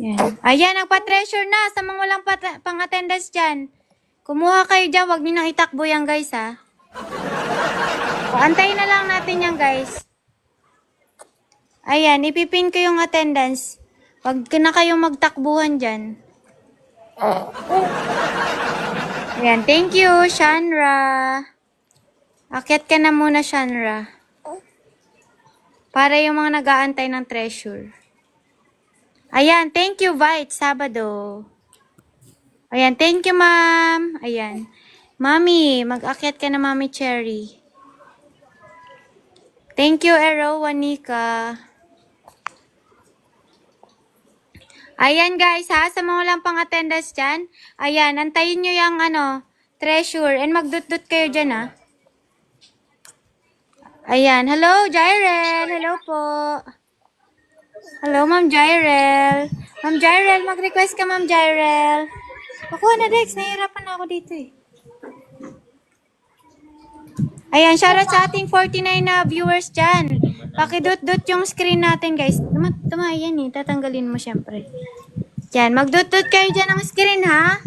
Yan. Ayan, nagpa-treasure na sa mga walang pang-attendance dyan. Kumuha kayo dyan, wag nyo nang itakbo yan guys ha. O, antayin na lang natin yan guys. Ayan, ipipin ko yung attendance. Wag na kayong magtakbuhan dyan. Ayan, thank you, Shanra. Akyat ka na muna, Shanra. Para yung mga nag-aantay ng treasure. Ayan, thank you, Vite, Sabado. Ayan, thank you, ma'am. Ayan. Mami, mag-akyat ka na, Mami Cherry. Thank you, Ero, Wanika. Ayan, guys, ha? Sa mga walang pang-attendance dyan. Ayan, antayin nyo yung, treasure. And magdut-dut kayo dyan, ha? Ayan, hello, Jyrel. Hello po. Hello, Ma'am Jyrel. Ma'am Jyrel, mag-request ka, Ma'am Jyrel. Ako na, Dex. Nahihirapan na ako dito, eh. Ayan, shoutout sa ating 49 na viewers dyan. Pakidut-dut yung screen natin, guys. Ayan, eh. Tatanggalin mo, syempre. Yan, magdut-dut kayo dyan ng screen, ha?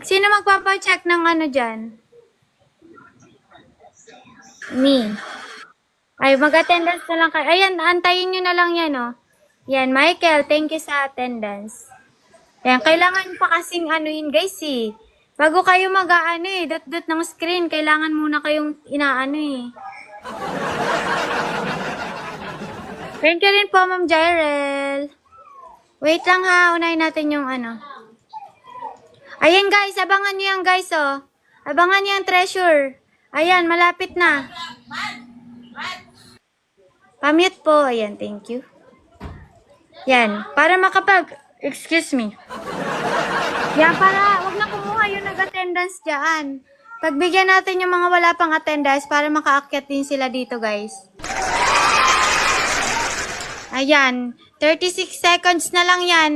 Sino magpapacheck ng dyan? Me. Ay, mag-attendance na lang kayo. Ayan, antayin nyo na lang yan, oh. Yan, Michael, thank you sa attendance. Yan, kailangan pa kasing guys, eh. Bago kayo dot-dot ng screen, kailangan muna kayong eh. Thank you rin po, Ma'am Jyrel. Wait lang ha, unahin natin yung Ayan guys, abangan nyo yan guys, oh. Abangan nyo yung treasure. Ayan, malapit na. Pamute po. Ayan, thank you. Yan, para excuse me. Yan, para wag na kumuha yung nag-attendance dyan. Pagbigyan natin yung mga wala pang attendance para makaakyat din sila dito, guys. Ayan, 36 seconds na lang yan.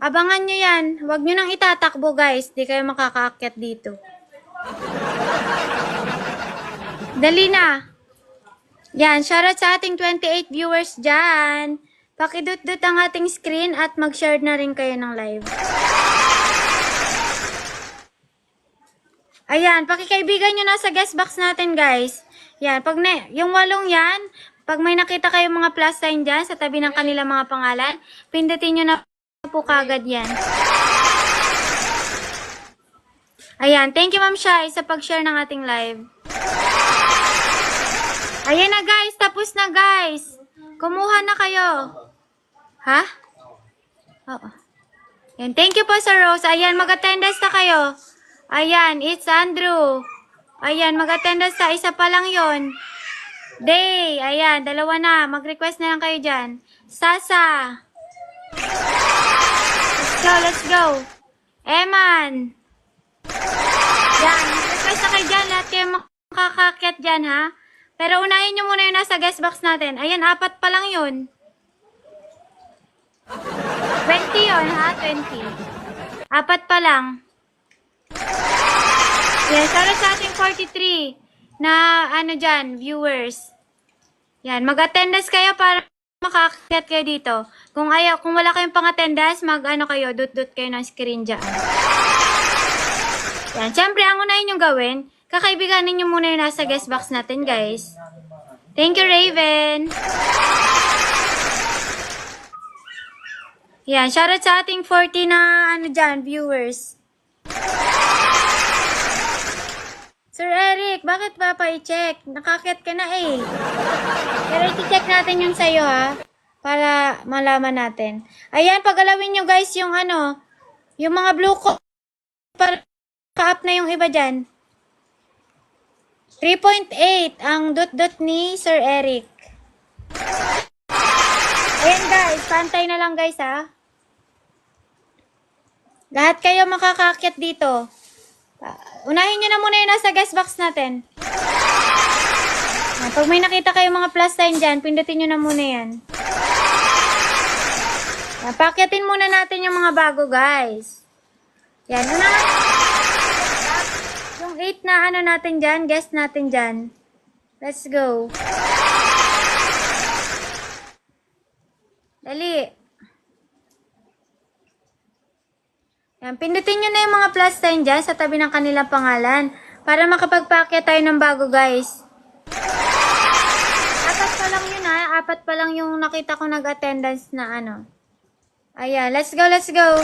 Abangan nyo yan. Huwag nyo nang itatakbo, guys. Di kayo makakaakyat dito. Dali na. Yan, shoutout sa ating 28 viewers dyan. Pakidut-dut ang ating screen at mag-share na rin kayo ng live. Ayan, pakikaibigan nyo na sa guest box natin, guys. Yan, yung 8 yan, pag may nakita kayong mga plus sign dyan sa tabi ng kanilang mga pangalan, pindutin nyo na po kagad yan. Ayan, thank you Ma'am Shai sa pag-share ng ating live. Ayan na guys, tapos na guys. Kumuha na kayo. Ha? Oo. Ayan, thank you po sa Rose. Ayan, mag-attendance na kayo. Ayan, it's Andrew. Ayan, mag-attendance na. Isa pa lang yon. Day, ayan, 2 na. Mag-request na lang kayo dyan. Sasa. Let's go. Eman. Yan, request na kayo dyan. Lahat kayo makakakyat dyan, ha? Pero unahin nyo muna yung nasa guest box natin. Ayan, 4 pa lang yun. 20 yun, ha? 20. 4 pa lang. Yan, shoutout sa ating 43 na, dyan, viewers. Yan, mag-attendance kayo para makakakyat kayo dito. Kung wala kayong pang-attendance, kayo, dut-dut kayo ng screen dyan. Yan, syempre, ang unahin yung gawin, kakaibiganin nyo muna yung nasa guest box natin, guys. Thank you, Raven. Yan, shoutout sa ating 40 na, dyan, viewers. Sir Eric, bakit ba pa-i-check? Nakakyat ka na eh. Pero i-check natin yung sa'yo, ha? Para malaman natin. Ayan, pagalawin nyo, guys, yung yung mga blue ko. Para ka-up na yung iba dyan. 3.8 ang dot-dot ni Sir Eric. Ayan guys, pantay na lang guys ha. Lahat kayo makakakyat dito. Unahin nyo na muna yung nasa guest box natin. Pag may nakita kayo mga plus sign dyan, pindutin nyo na muna yan. Pakyatin muna natin yung mga bago guys. Yan, yung 8 na natin dyan, guest natin dyan. Let's go. Dali. Yan, pindutin nyo na yung mga plus sign dyan sa tabi ng kanilang pangalan para makapagpaakyat tayo ng bago, guys. Apat pa lang yun ha. Apat pa lang yung nakita ko nag-attendance na ano. Ayan, let's go, let's go.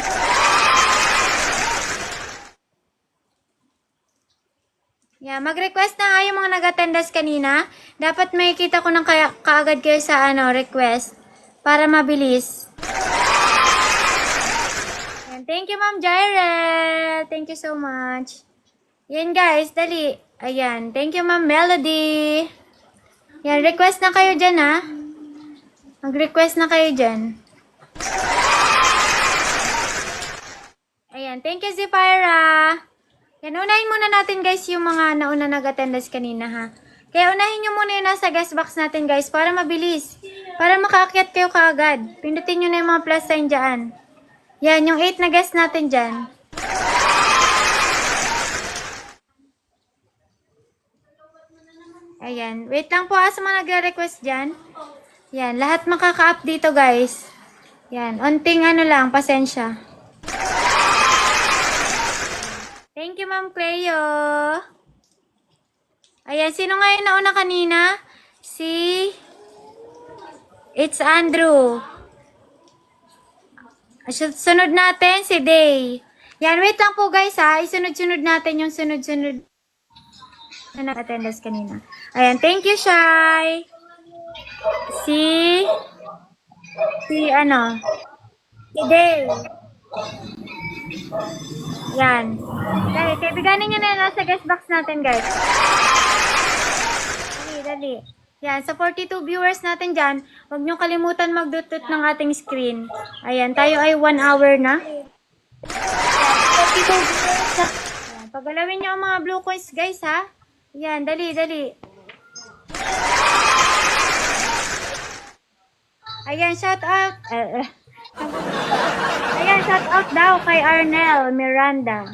Yeah, mag-request na nga yung mga nag-attendance kanina. Dapat may kita ko ng kaagad kayo sa ano, request para mabilis. Yan, thank you, Ma'am Jairel. Thank you so much. Yan, guys, dali. Ayan, thank you, Ma'am Melody. Yan, request na kayo dyan, ha? Mag-request na kayo dyan. Ayan, thank you, Ziphyra. Yan, unahin muna natin guys yung mga nauna nag-attendance kanina ha. Kaya unahin nyo muna yung nasa guest box natin guys para mabilis. Para makaakyat kayo kaagad. Pindutin nyo na yung mga plus sign dyan. Yan, yung 8 na guest natin dyan. Ayan, wait lang po sa mga nagre-request dyan. Yan, lahat makaka-up dito guys. Yan, unting ano lang, pasensya. Thank you, Ma'am Cleo. Ayan, sino nga yung nauna kanina? It's Andrew. Sunod natin, si Day. Yan, wait lang po guys ha. Isunod-sunod natin yung sunod-sunod na nag-attendance kanina. Ayan, thank you, Shai. Si Day. Yan. Dali, kaibiganin nyo na yun nasa guest box natin, guys. Dali. Yan, sa 42 viewers natin dyan, huwag nyo kalimutan magdutut ng ating screen. Ayan, tayo ay 1 hour na. Yan, 42 viewers na. Yan, pagalawin nyo ang mga blue coins, guys, ha? Yan, dali. Ayan, shout out. Ayan, shout out daw kay Arnel Miranda.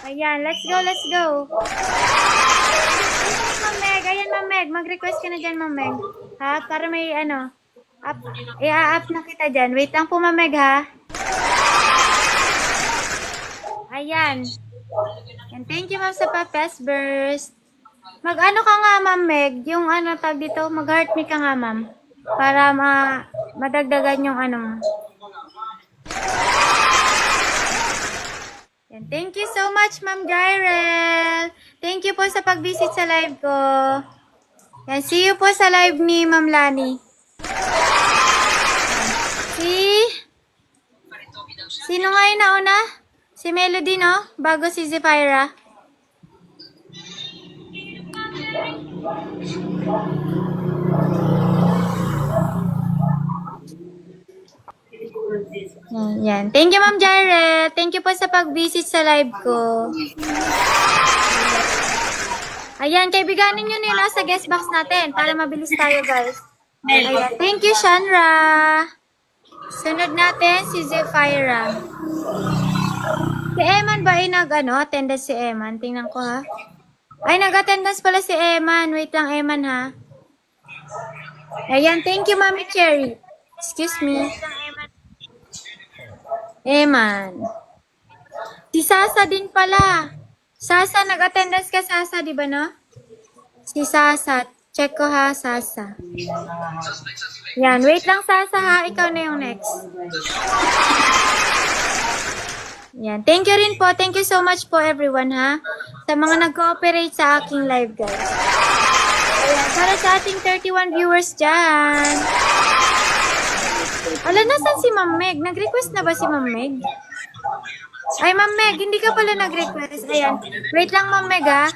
Ayan, let's go. Ma'am Meg, ayan Ma'am Meg, mag-request ka na dyan Ma'am Meg. Ha, para may i-up na kita dyan. Wait lang po Ma'am Meg ha. Ayan. And thank you Ma'am sa pa-fast burst. Mag-ano ka nga Ma'am Meg, yung tag dito, mag-heart me ka nga Ma'am. Para madagdagan yung Yan. Thank you so much, Ma'am Jairel. Thank you po sa pag-visit sa live ko. Yan, see you po sa live ni Ma'am Lani. Sino nga yung nauna? Si Melody, no? Bago si Ziphyra. Yan. Thank you, Ma'am Jairel. Thank you po sa pag-visit sa live ko. Ayan, kaibiganin nyo na yun sa guest box natin para mabilis tayo, guys. Ayan. Thank you, Shanra. Sunod natin si Ziphyra. Si Eman ba ay attendance si Eman? Tingnan ko, ha. Ay, nag-attendance pala si Eman. Wait lang, Eman, ha. Ayan, thank you, Mami Cherry. Excuse me. Eman. Si Sasa din pala. Sasa, nag-attendance ka, Sasa, di ba, no? Si Sasa. Check ko, ha, Sasa. Yan, wait lang, Sasa, ha. Ikaw na yung next. Yan. Thank you rin po. Thank you so much po, everyone, ha. Sa mga nag-cooperate sa aking live, guys. Ayan, para sa ating 31 viewers dyan. Ala, nasan si Ma'am Meg? Nag-request na ba si Ma'am Meg? Ay, Ma'am Meg, hindi ka pala nag-request. Ayan. Wait lang, Ma'am Meg, ha?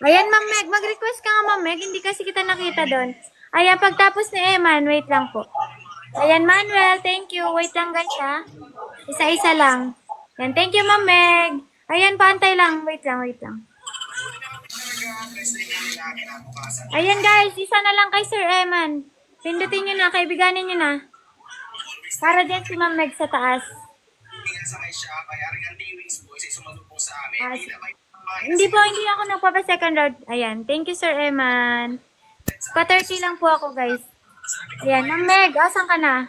Ayan, Ma'am Meg. Mag-request ka nga, Ma'am Meg. Hindi kasi kita nakita doon. Ayan, pagtapos ni Eman, wait lang po. Ayan, Manuel, thank you. Wait lang, guys, ha? Isa-isa lang. Ayan, thank you, Ma'am Meg. Ayan, paantay lang. Wait lang. Ayan, guys. Isa na lang kay Sir Eman. Pindutin nyo na. Kaibiganin nyo na. Para din si Ma'am Meg sa taas. Hindi ako nagpapa-second round. Ayan. Thank you, Sir Eman. Pa-30 lang po ako, guys. Ayan, Ma'am Meg, asan ka na?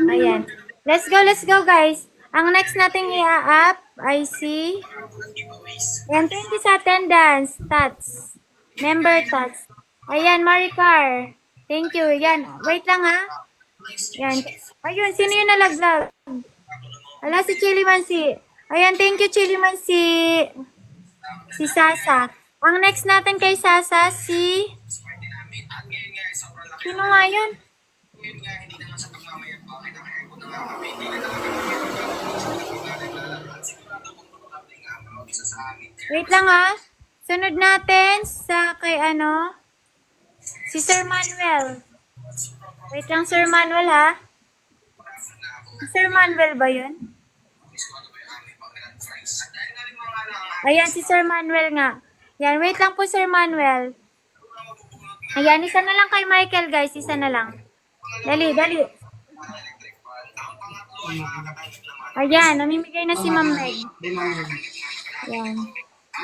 Ayan. Let's go, guys. Ang next nating i-up ay si... Ayan, thank you sa attendance. Tats. Member Tats. Ayan, Maricar. Thank you. Yan. Wait lang, ha? Yan. Ayun, sino yung nalaglag? Ala, si Chili Mansi. Ayan, thank you, Chili Mansi. Si Sasa. Ang next natin kay Sasa, si... Sino nga yun? Wait lang, ha? Sunod natin sa kay ano? Si Sir Manuel. Wait lang, Sir Manuel, ha? Sir Manuel ba yun? Ayan, si Sir Manuel nga. Yan, wait lang po, Sir Manuel. Ayan, isa na lang kay Michael, guys. Isa na lang. Dali. Ayan, namimigay na si Ma'am Meg. Ayan.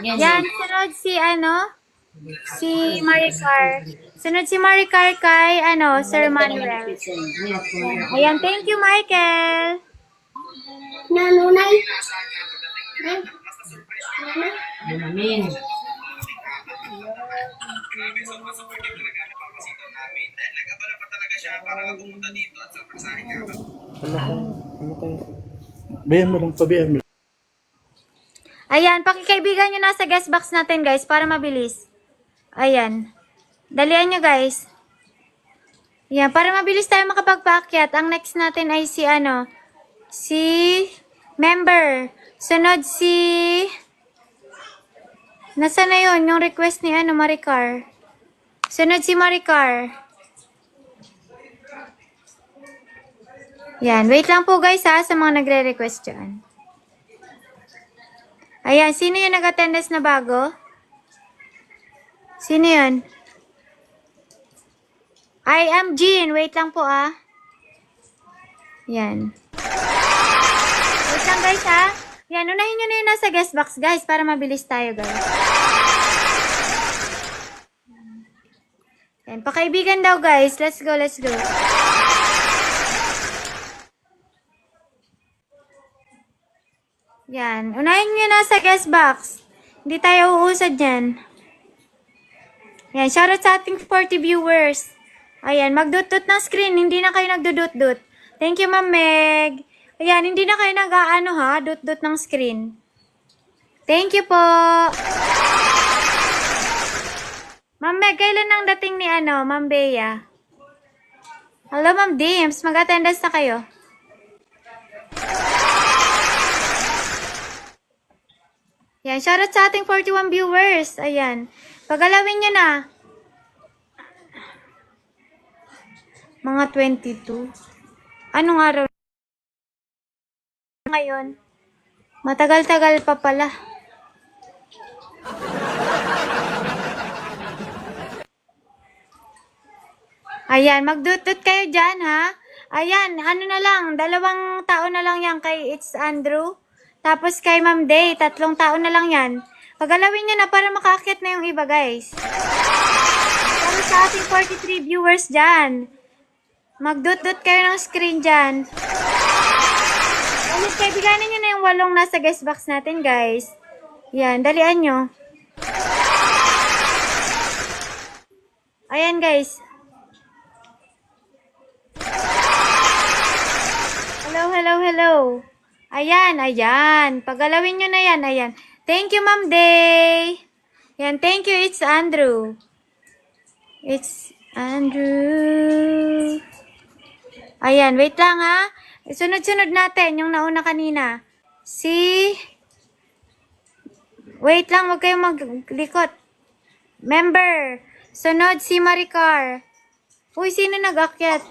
Yan, sunod si ano? Si Maricar. Sunod si Maricar kay ano, Sir Manuel. Ayan, thank you, Michael. Nanunay. Amin. Bayan mo lang, pabihan mo. Ayan, pakikaibigan nyo na sa guest box natin, guys, para mabilis. Ayan. Dalian nyo, guys. Ayan, para mabilis tayo makapagpaakyat. Ang next natin ay si ano, si member. Sunod si... Nasaan na yun? Yung request ni ano, Maricar. Sunod si Maricar. Yan. Wait lang po guys ha, sa mga nagre-request dyan. Ayan. Sino yung nag-attendance na bago? Sino yun? I am Jean. Wait lang po ah. Yan. Wait lang guys ha. Yan. Unahin nyo na yun nasa guest box guys para mabilis tayo guys. Yan. Pakaibigan daw guys. Let's go. Yan. Unahin nyo na sa guest box. Hindi tayo uusad yan. Yan. Shoutout sa ating 40 viewers. Ayan. Magdut-dut ng screen. Hindi na kayo nagdudut-dut. Thank you, Ma'am Meg. Ayan. Hindi na kayo nag-ano ha. Dut-dut ng screen. Thank you po. Ma'am Meg, kailan ang dating ni ano, Ma'am Bea? Hello, Ma'am Dims. Mag-attendance na kayo. Yan, shoutout sa ating 41 viewers. Ayan. Pagalawin nyo na. Mga 22. Anong araw? Ngayon. Matagal-tagal pa pala. Ayan, magdut-dut kayo dyan, ha? Ayan, ano na lang, 2 tao na lang yan kay It's Andrew. Tapos kay Ma'am Day, 3 tao na lang yan. Pagalawin nyo na para makaakyat na yung iba, guys. Para sa ating 43 viewers dyan. Magdut-dut kayo ng screen dyan. Ulit, kaibiganin nyo na yung 8 nasa guest box natin, guys. Yan, dalian nyo. Ayan, guys. Hello. Ayan. Pagalawin nyo na yan. Ayan. Thank you, Ma'am Day. Yan, thank you. It's Andrew. Ayan, wait lang ha. Sunod-sunod natin yung nauna kanina. Wait lang, wag kayong maglikot. Member. Sunod si Maricar. Uy, sino nag-akyat?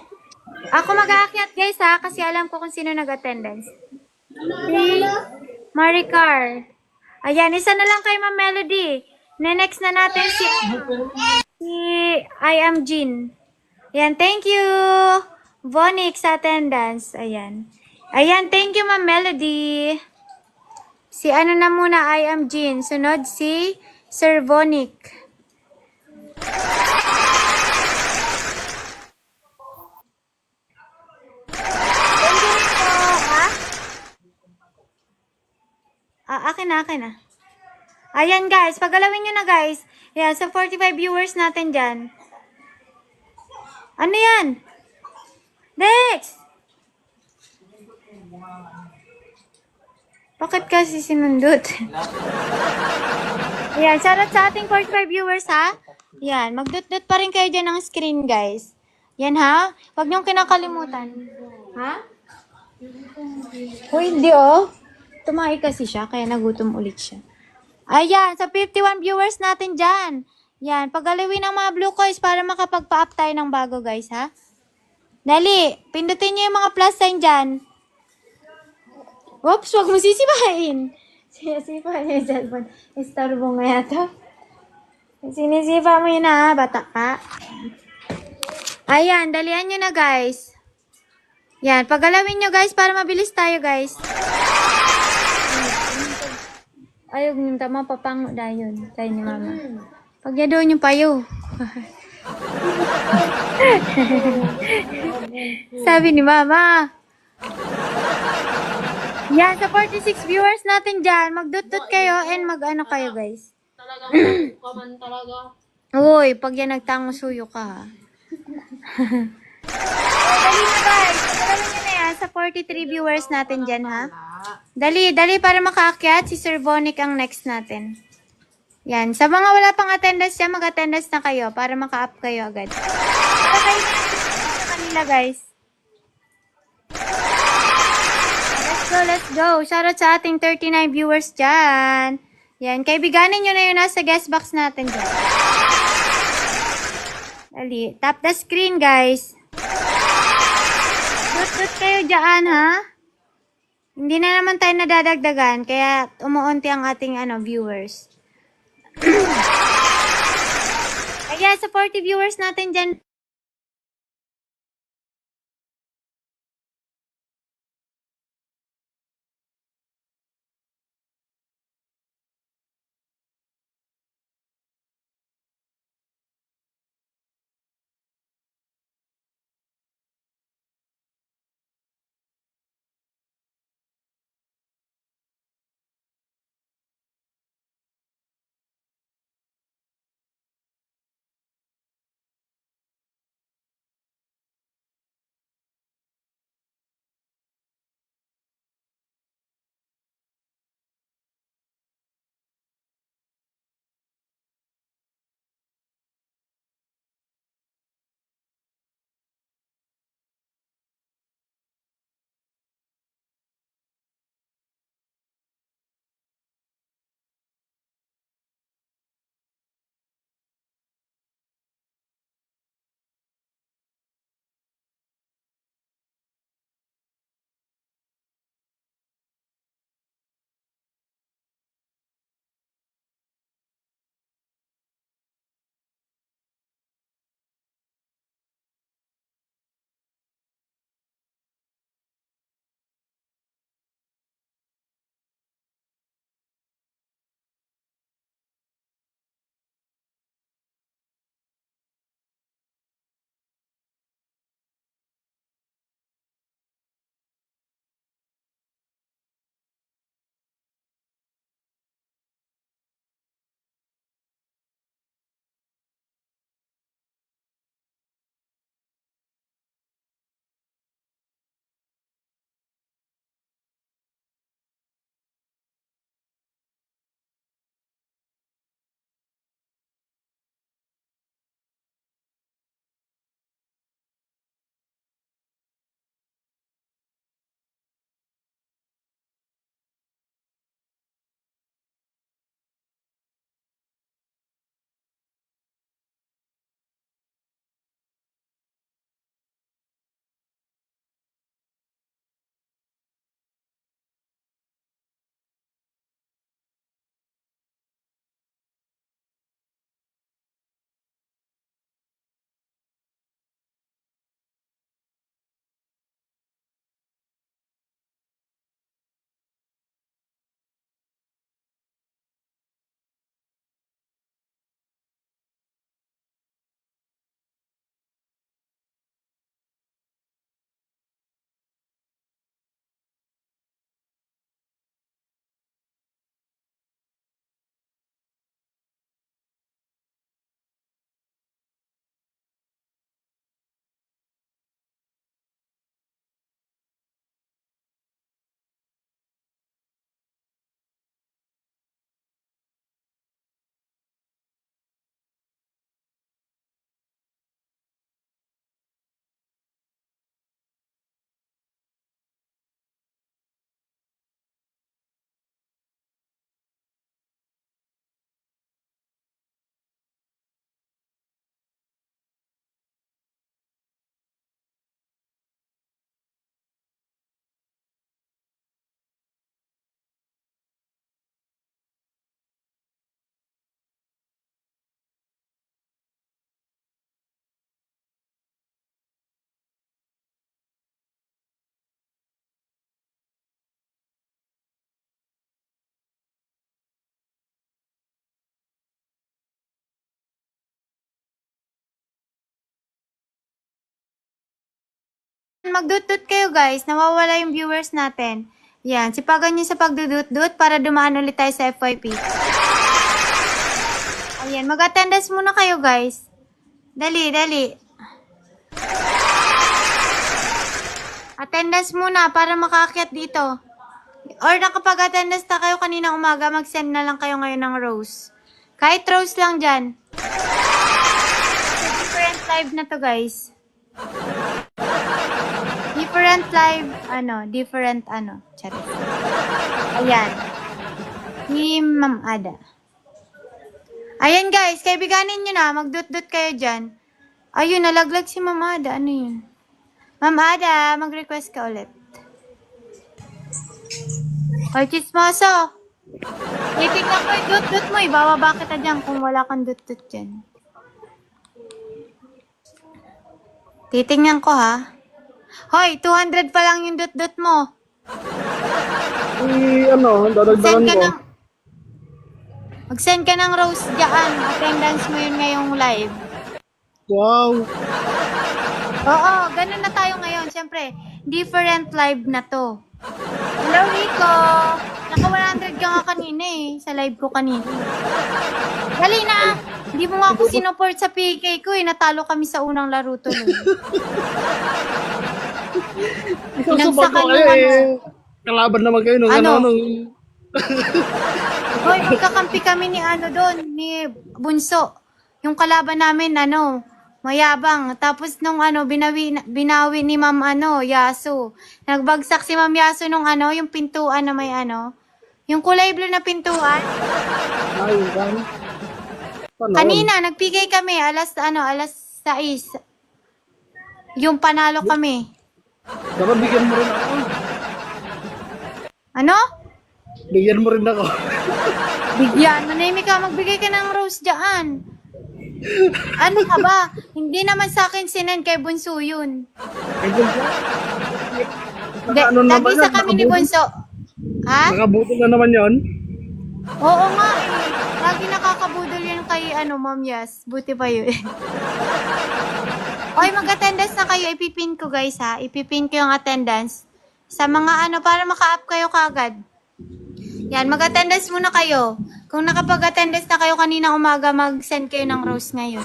Ako mag-aakyat guys ha, kasi alam ko kung sino nag-attendance. Si Maricar. Ayan, isa na lang kay Ma'am Melody. Next na natin si I am Jean. Ayan, thank you. Vonic sa attendance. Ayan, thank you Ma'am Melody. Si ano na muna, I am Jean. Sunod si Sir Vonic. Thank you rin po. Ha? Akin na, akin na. Ayan guys, pagalawin nyo na guys. Yan, sa 45 viewers natin dyan. Ano yan? Dex! Bakit kasi sinundot? Yan, shoutout sa ating 45 viewers ha. Yan, magdut-dut pa rin kayo dyan ng screen guys. Yan ha, huwag niyong kinakalimutan. Ha? Uy, hindi oh. Tumahi kasi siya, kaya nagutom ulit siya. Ayan, sa 51 viewers natin dyan. Yan, pagalawin ang mga blue coins para makapagpa-up tayo ng bago guys ha. Dali, pindutin niyo yung mga plus sign dyan. Oops, wag mo sisipain. Sinisipa niya yung cellphone. Istorbo nga yata. Sinisipa mo yun ha, bata ka. Ayan, dalian nyo na guys. Yan, pagalawin nyo guys para mabilis tayo guys. Ayog nyo, tama papango dayon. Tayo ni mama. Pag niya doon yung payo. Sabi ni mama. Yan, sa 46 viewers natin dyan, magdut-dut kayo and mag-ano kayo guys. Talagang kaman talaga. Uy, pag yan nagtango suyo ka ha. Dali na guys, pagkalawin nyo na yan sa 43 viewers natin dyan ha. Dali, dali para makaakyat. Si Sir Bonic ang next natin. Yan, sa mga wala pang attendance dyan, mag-attendance na kayo para maka-up kayo agad. Para kayo na sa kanila guys. Let's go. Shoutout sa ating 39 viewers dyan. Yan, kaibiganin nyo na yun nasa guest box natin dyan. Dali, tap the screen guys. Dut-dut kayo dyan ha. Hindi na naman tayo nadadagdagan, kaya umuunti ang ating viewers. Kaya sa 40 viewers natin dyan, Magdut-dut kayo guys, nawawala yung viewers natin. Yan, sipagan nyo sa pagdudut-dut para dumaan ulit tayo sa FYP. Ayan, mag-attendance muna kayo guys. Dali, dali. Attendance muna para makaakyat dito. Or nakapag-attendance na kayo kanina umaga, mag-send na lang kayo ngayon ng rose. Kahit rose lang dyan. Different live na to guys. Different live, different charis. Ayan. Ni Ma'am Ada. Ayan guys, kaibiganin nyo na, magdut-dut kayo dyan. Ayun, nalaglag si Ma'am Ada, ano yun? Ma'am Ada, mag-request ka ulit. Ay, chismoso. Titignan ko yung dut-dut mo, ibababa kita dyan kung wala kang dut-dut dyan. Titingnan ko ha. Hoy, 200 pa lang yung dut-dut mo. Dadagdagan ko. Mag-send ka ng rose dyan. Attendance mo yun ngayong live. Wow. Oo, ganun na tayo ngayon. Siyempre, different live na to. Hello, Rico. Naka 100 ka nga kanina sa live ko kanina. Dali na. Hindi mo nga ako sinuport sa PK ko Natalo kami sa unang laro to. Isusupport ko kayo Kalaban naman kayo nung Hoy, magkakampi kami ni ni Bunso. Yung kalaban namin, mayabang. Tapos nung binawi ni Ma'am Yasu. Nagbagsak si Ma'am Yasu nung yung pintuan na may yung kulay blue na pintuan. Kanina, nagpigay kami, alas 6. Yung panalo kami. Dapat bigyan mo rin ako. Ano? Bigyan mo rin ako. Bigyan, manahimik ka, magbigay ka ng rose dyan. Ano ka ba? Hindi naman sa akin sinend kay Bunso yun. Lagi sa kami ni Bunso. Ha? Nakabuto na naman yon. Oo nga Lagi nakakabudol yun kay Ma'am Yas. Buti pa yun. Oy, mag-attendance na kayo. Ipipin ko guys ha. Ipipin ko yung attendance. Sa mga para maka-up kayo kagad. Yan, mag-attendance muna kayo. Kung nakapag-attendance na kayo kanina umaga, mag-send kayo ng rose ngayon.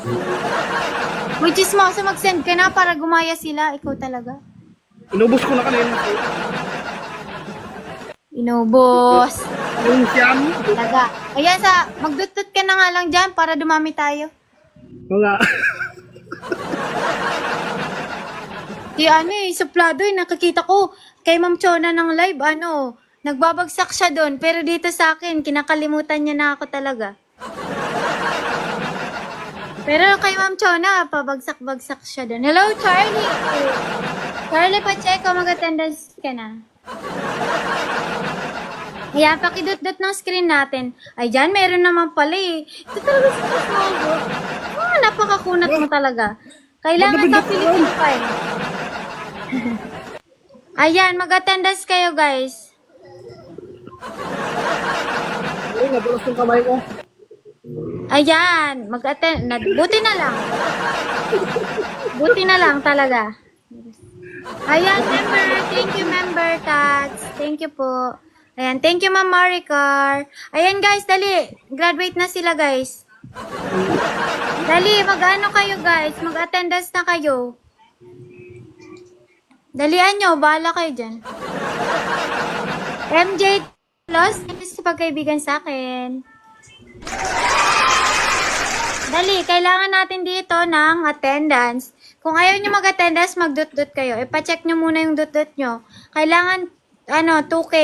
Which is mo, so mag-send ka na para gumaya sila. Ikaw talaga. Inubos ko na kanina. Inubos. Yung siyam. Talaga. Ayan, magdutut ka na nga lang dyan para dumami tayo. Wala. Suplado nakakita ko kay Ma'am Chona ng live, nagbabagsak siya doon. Pero dito sa akin, kinakalimutan niya na ako talaga. Pero kay Ma'am Chona, pabagsak-bagsak siya doon. Hello, Charlie! Charlie Pacheco, mag-attendance ka na. Ayan, pakidut-dut ng screen natin. Ay, dyan, meron naman pala Ito talaga si Cosmogo. Napakakunat mo talaga. Kailangan ka Philippine pa Ayan, mag-attendance kayo, guys. Ay, nadulas yung kamay ko. Ayan, buti na lang. Buti na lang talaga. Ayan, member. Thank you, member, Tats. Thank you po. Ayan, thank you, Ma'am Maricar. Ayan, guys, dali. Graduate na sila, guys. Dali, kayo, guys. Mag-attendance na kayo. Dalian nyo, bahala kayo dyan. MJ Los, sa pagkaibigan sa akin. Dali, kailangan natin dito ng attendance. Kung ayaw nyo mag-attendance, mag-dut-dut kayo. Ipa-check nyo muna yung dut-dut nyo. Kailangan, 2K.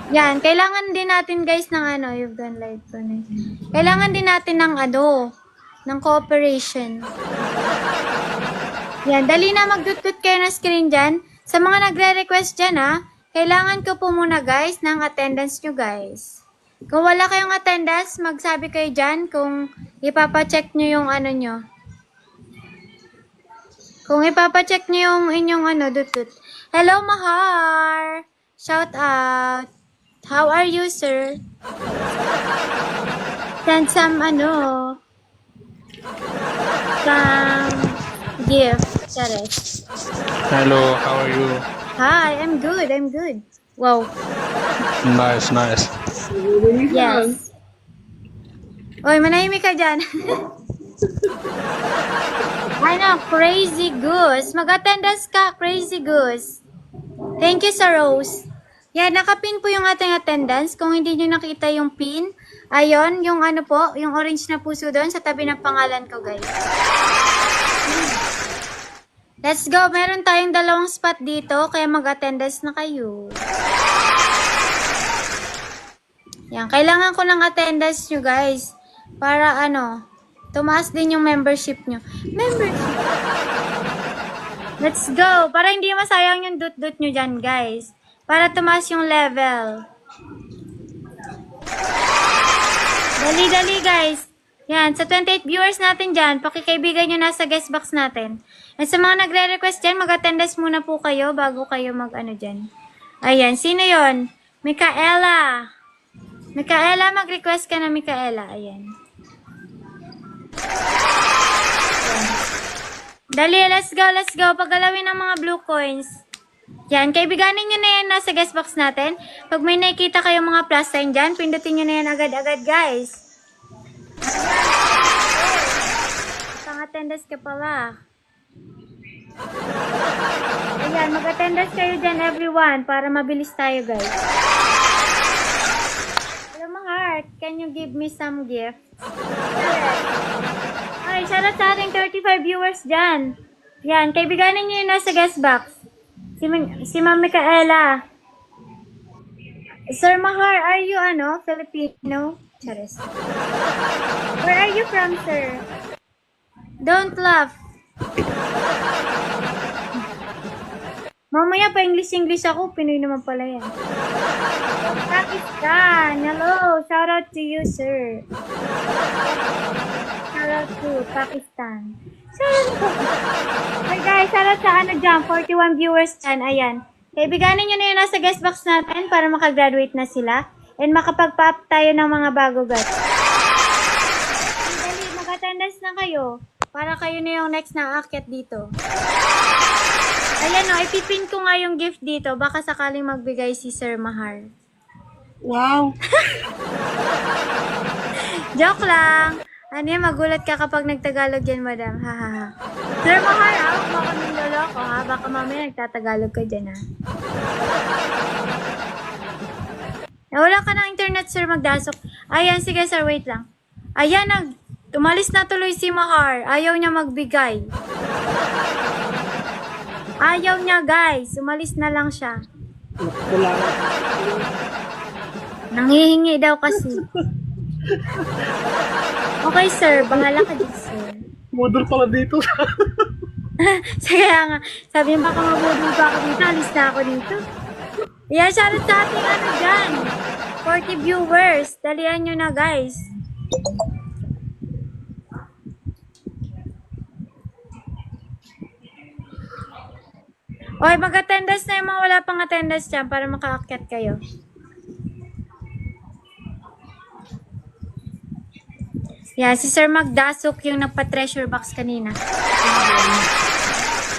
Yan, kailangan din natin guys ng you've done live connect. Kailangan din natin ng ng cooperation. Yan, dali na magdut-dut kayo ng screen dyan. Sa mga nagre-request dyan kailangan ko po muna guys ng attendance nyo guys. Kung wala kayong attendance, magsabi kayo dyan kung ipapacheck nyo yung nyo. Kung ipapacheck nyo yung inyong dut-dut. Hello, Mahar! Shout out! How are you, sir? Send some, some gift. Charis. Hello, how are you? Hi, I'm good. I'm good. Wow. Nice, nice. Yes. Oy, manahimik ka dyan. Ano, Crazy Goose. Mag-attendance ka, Crazy Goose. Thank you sa Rose. Yan, nakapin po yung ating attendance. Kung hindi nyo nakita yung pin, ayun, yung ano po, yung orange na puso doon sa tabi ng pangalan ko, guys. Let's go. Meron tayong 2 spot dito, kaya mag-attendance na kayo. Yan, kailangan ko ng attendance nyo, guys. Para ano, tumaas din yung membership nyo. Membership! Let's go! Para hindi masayang yung dut-dut nyo dyan, guys. Para tumaas yung level. Dali-dali, guys. Yan, sa 28 viewers natin dyan, pakikaibigan nyo nasa guest box natin. At sa mga nagre-request dyan, mag-attendance muna po kayo bago kayo mag-ano dyan. Ayan, sino yon? Micaela. Micaela, mag-request ka na, Micaela. Ayan. Dali, let's go, let's go. Paggalawin ng mga blue coins. Yan, kaibiganin nyo na yan nasa guest box natin. Pag may nakikita kayong mga plus sign dyan, pindutin nyo na yan agad-agad, guys. Pang-attendance ka pala. Ayan, mag-attendance kayo dyan, everyone, para mabilis tayo, guys. Hello, my heart. Can you give me some gift? Ay, shoutout sa ating 35 viewers dyan. Yan, kaibiganin nyo yun nasa guest box. Si Ma'am Micaela. Sir Mahar, are you Filipino? Charis. Where are you from, sir? Don't laugh. Mamaya pa English ako, Pinoy naman pala yan. Pakistan, hello, shout out to you, sir. Shout out to Pakistan. Hey guys, shout out sa dyan, 41 viewers dyan, ayan. Kaibiganin nyo na yun nasa guest box natin para makagraduate na sila. And makapag-pop tayo ng mga bago, guys. Dali, mag-attendance na kayo. Para kayo na yung next na aakyat dito. Ayan o, ipipin ko nga yung gift dito. Baka sakaling magbigay si Sir Mahar. Wow! Joke lang. Ano yan, magulat ka kapag nagtagalog yan, madam. Ha, ha, ha. Sir Mahar, huwag mo ako niloloko, ha? Baka mamaya nagtatagalog ka dyan, ha? Nawala ka ng internet, sir, magdasok. Ayan, sige, sir, wait lang. Ayan, tumalis na tuloy si Mahar. Ayaw niya magbigay. Ayaw niya, guys. Umalis na lang siya. Wala. Nanghihingi daw kasi. Okay, sir. Bahala ka dito, sir. Model pala dito. Sige nga. Sabi niya, baka mabudol pa ako dito. Alis na ako dito. Yan, shoutout sa ating dyan. 40 viewers. Dalian nyo na, guys. Oy, mag-attendance na yung mga wala pang attendance dyan para makaakyat kayo. Yeah, si Sir Magdasok yung nagpa-treasure box kanina.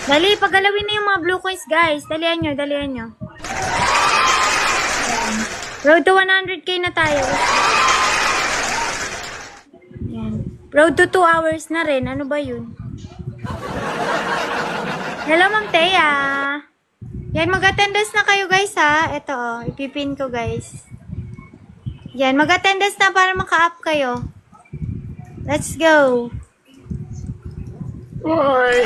Dali, pagalawin na yung mga blue coins, guys. Dalian nyo, dalian nyo. Road to 100k na tayo. Yan. Road to 2 hours na rin. Ano ba yun? Hello, Ma'am Thea. Yan, mag-attendance na kayo, guys, ha. Ito, ipipin ko, guys. Yan, mag-attendance na para maka-up kayo. Let's go. Oy!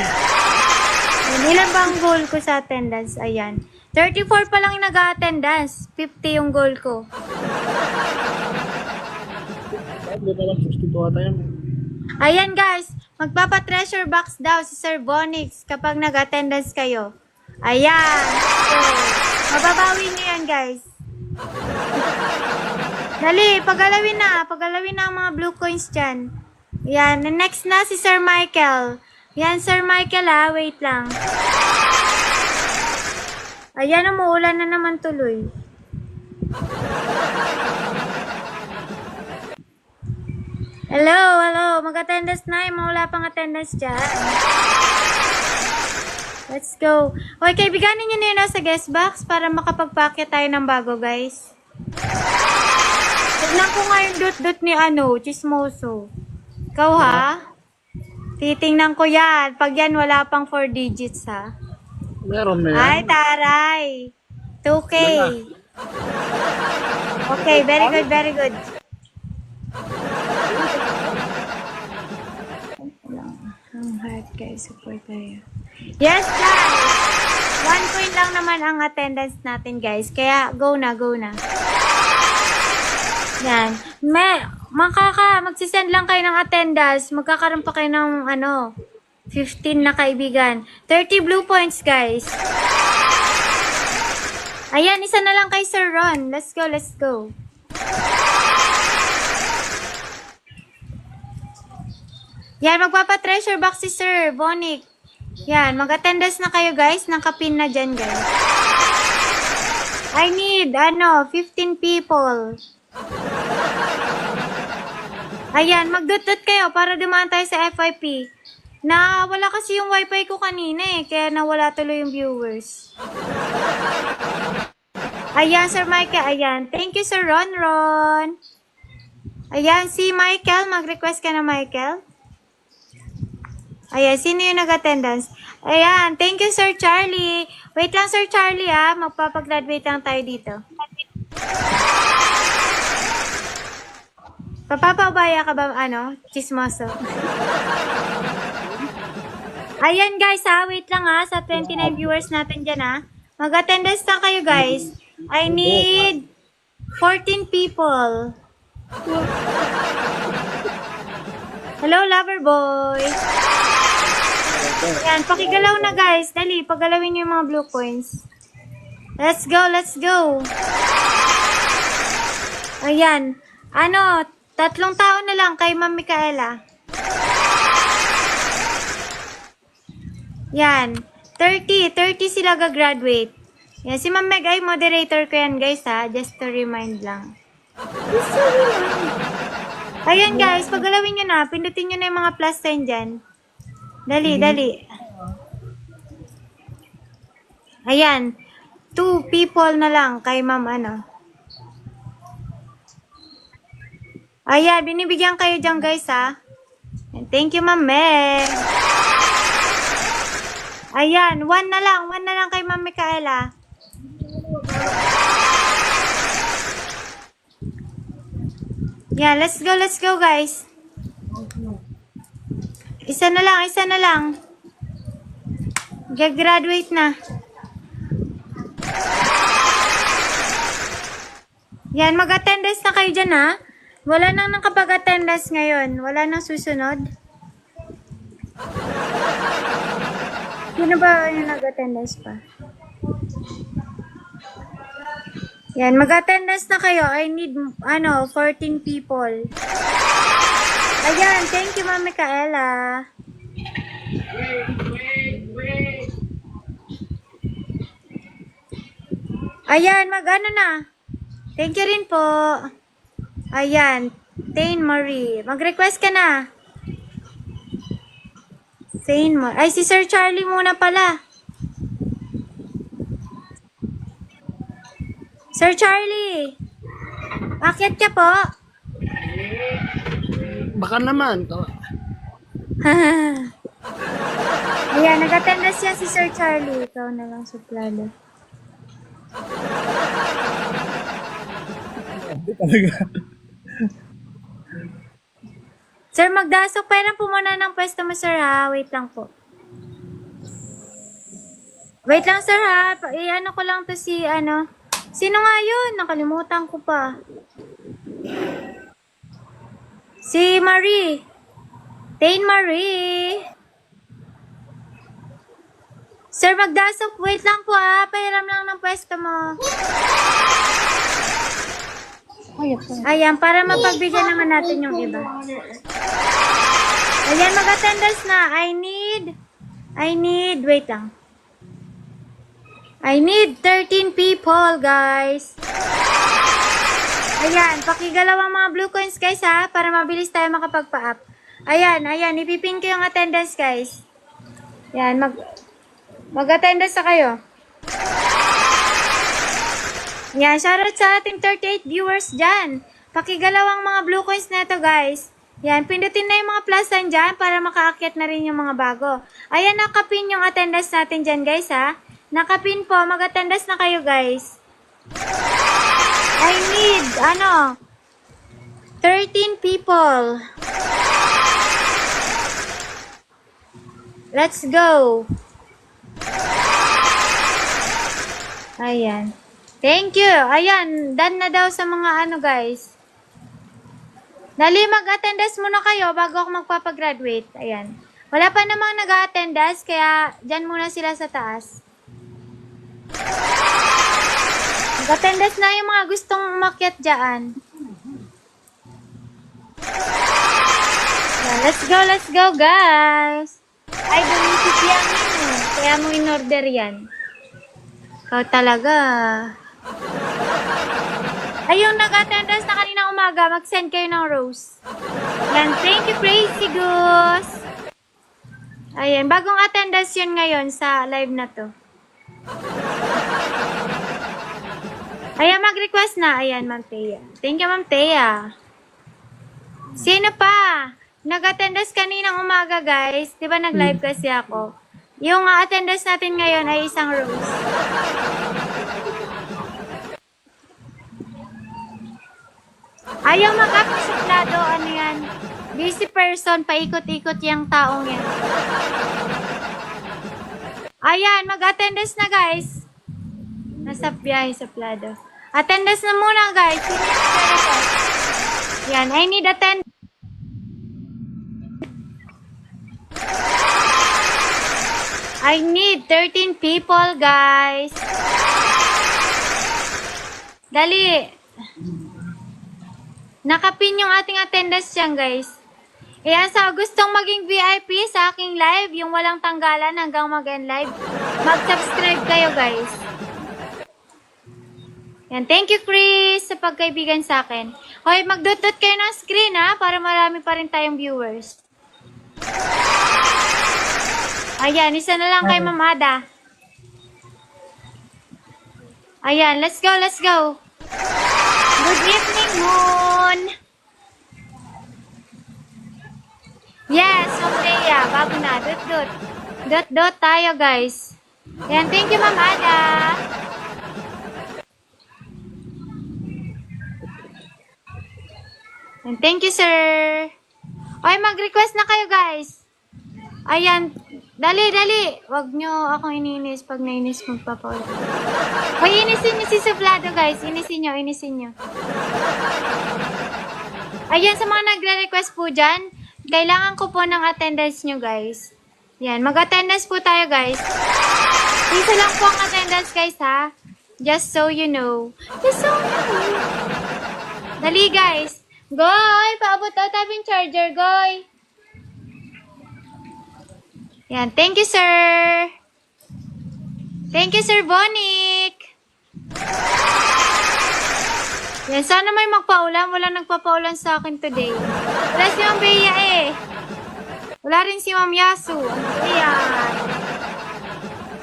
Ilan ba ang goal ko sa attendance? Ayan. 34 pa lang yung nag-attendance. 50 yung goal ko. Hindi pa lang 62 ata yan. Ayan, guys. Magpapa-treasure box daw si Sir Bonix kapag nag-attendance kayo. Ayan. So, mababawi niyo yan, guys. Dali, pagalawin na. Pagalawin na ang mga blue coins dyan. Yan. Next na si Sir Michael. Yan, Sir Michael, ha. Wait lang. Ayan, umuulan na naman tuloy. Hello, hello. Mag-attendance na. Yung mga wala pang attendance dyan. Let's go. Okay, kaibiganin nyo na yun sa guest box para makapagpakya tayo ng bago, guys. Tignan ko nga yung dot-dot ni Chismoso. Ikaw, ha? Titingnan ko yan. Pag yan, wala pang 4 digits, ha? Meron na yan. Ay, taray. 2K. Okay, very good, very good. Ang heart, guys. Support tayo. Yes, guys! 1 point lang naman ang attendance natin, guys. Kaya, go na, go na. Yan. Magsisend lang kayo ng attendance. Magkakaroon pa kayo ng, 15 na kaibigan. 30 blue points, guys. Ayan, isa na lang kay Sir Ron. Let's go, let's go. Yan, magpapa-treasure box si Sir Bonic. Yan, mag-attendance na kayo, guys. Nakapin na dyan, guys. I need, 15 people. Ayan, magdot-dot kayo para dumaan tayo sa FYP. Wala kasi yung wifi ko kanina kaya nawala tuloy yung viewers. Ayan, Sir Michael. Ayan, thank you, Sir Ron. Ayan, si Michael. Mag-request ka na, Michael. Ayan, sino yung nag-attendance? Ayan, thank you, Sir Charlie. Wait lang, Sir Charlie, magpapagraduate lang tayo dito. Papapaubaya ka ba, Chismoso? Ayan, guys, wait lang, sa 29 viewers natin dyan, Mag-attendance lang kayo, guys. I need 14 people. Hello, lover boy. Ayan, pakigalaw na, guys. Dali, pagalawin niyo yung mga blue coins. Let's go, let's go. Ayan. 3 tao na lang kay Ma'am Micaela. Yan. 30 sila gagraduate. Yan, si Ma'am Meg ay moderator ko yan, guys, just to remind lang. Just to remind. Ayan, guys, paggalawin nyo na, pindutin nyo na yung mga plus sign dyan. Dali, dali. Ayan. 2 people na lang kay Ma'am Ayan, binibigyan kayo dyan, guys, And thank you, Ma'am Meg. Ayan, 1 na lang kay Ma'am Micaela. Yan, let's go, guys. Isa na lang. Gagraduate na. Yan, mag-attendance na kayo dyan, Wala nang nakapag-attendance ngayon. Wala nang susunod. Sino ba yung nag-attendance pa? Yan, mag-attendance na kayo. I need, 14 people. Ayan, thank you, Ma'am Micaela. Ayan, na. Thank you rin po. Ayan, Tain Marie. Mag-request ka na. Tain Marie. Ay, si Sir Charlie muna pala. Sir Charlie. Akyat ka po. Baka naman. Ayan, nag-attendance yan si Sir Charlie. Ikaw na lang, suplado. Hindi talaga. Sir, magdasok. Pailan po muna ng pwesto mo, sir, Wait lang po. Wait lang, sir, ko lang to si, Sino nga yun? Nakalimutan ko pa. Si Marie. Tain Marie. Sir, magdasok. Wait lang po, Pahiram lang ng pwesto mo. Ayan, para mapagbigyan naman natin yung iba. Ayan, mag-attendance na. I need, wait lang. I need 13 people, guys. Ayan, pakigalaw ang mga blue coins, guys, para mabilis tayo makapagpa-up. Ayan, ipipin ko yung attendance, guys. Ayan, Mag-attendance na kayo. Yan, shoutout sa ating 38 viewers dyan. Pakigalaw ang mga blue coins na ito, guys. Yan, pindutin na yung mga plusan dyan para makaakyat na rin yung mga bago. Ayan, nakapin yung attendance natin dyan, guys, ha. Nakapin po, mag-attendance na kayo, guys. I need, 13 people. Let's go. Ayan. Thank you. Ayan, done na daw sa mga guys. Dali, mag-attendance muna kayo bago ako magpapagraduate. Ayan. Wala pa namang nag-attendance, kaya dyan muna sila sa taas. Mag-attendance na yung mga gustong umakyat dyan. Ayan, let's go, guys. Ay, bumisit yan yun. Kaya mo in-order yan. Ikaw talaga. Ay, yung nag-attendance na kanina umaga, mag-send kayo ng rose. Yan, thank you, Crazy Goose. Ayan, bagong attendance yun ngayon sa live na to. Ayan, mag-request na. Ayan, Ma'am Thea. Thank you, Ma'am Thea. Sino pa? Nag-attendance kaninang umaga, guys. Di ba nag-live kasi ako? Yung attendance natin ngayon ay isang rose. Ayaw mag-up sa suplado. Ano yan? Busy person. Paikot-ikot yung taong yan. Ayan, mag-attendance na, guys. Nasa biyahe sa plado. Attendance na muna, guys. Yan, I need attendance. I need 13 people, guys. Dali. Nakapin yung ating attendance dyan, guys. Ayan, sa gustong maging VIP sa aking live, yung walang tanggalan hanggang mag-end live, mag-subscribe kayo, guys. Yan, thank you, Chris, sa pagkaibigan sa akin. Okay, magdot-dot kayo ng screen, ha, para marami pa rin tayong viewers. Ayan, isa na lang kay Ma'am Ada. Ayan, let's go, let's go. Good evening, Moon. Yes, Sophia, bago na. Dot-dot. Dot-dot tayo, guys. Ayan, thank you, Ma'am Ada. And thank you, sir. Okay, mag-request na kayo, guys. Ayan, dali, dali. Huwag nyo akong iniinis. Pag nainis, magpapaulit. Hoy, inisin nyo si Suplado, guys. Inisin nyo, inisin nyo. Ayan, sa mga nagre-request po dyan, kailangan ko po ng attendance nyo, guys. Yan, mag-attendance po tayo, guys. Isa lang po ang attendance, guys, ha? Just so you know. Just so you know. Dali, guys. Goy, paabot daw tabing charger, Goy. Yan, thank you, sir. Thank you, Sir Bonik. Yan, sana may magpaulan. Wala nagpapaulan sa akin today. Wala si Ma'am Bea eh. Wala rin si Ma'am Yasu. Ayan.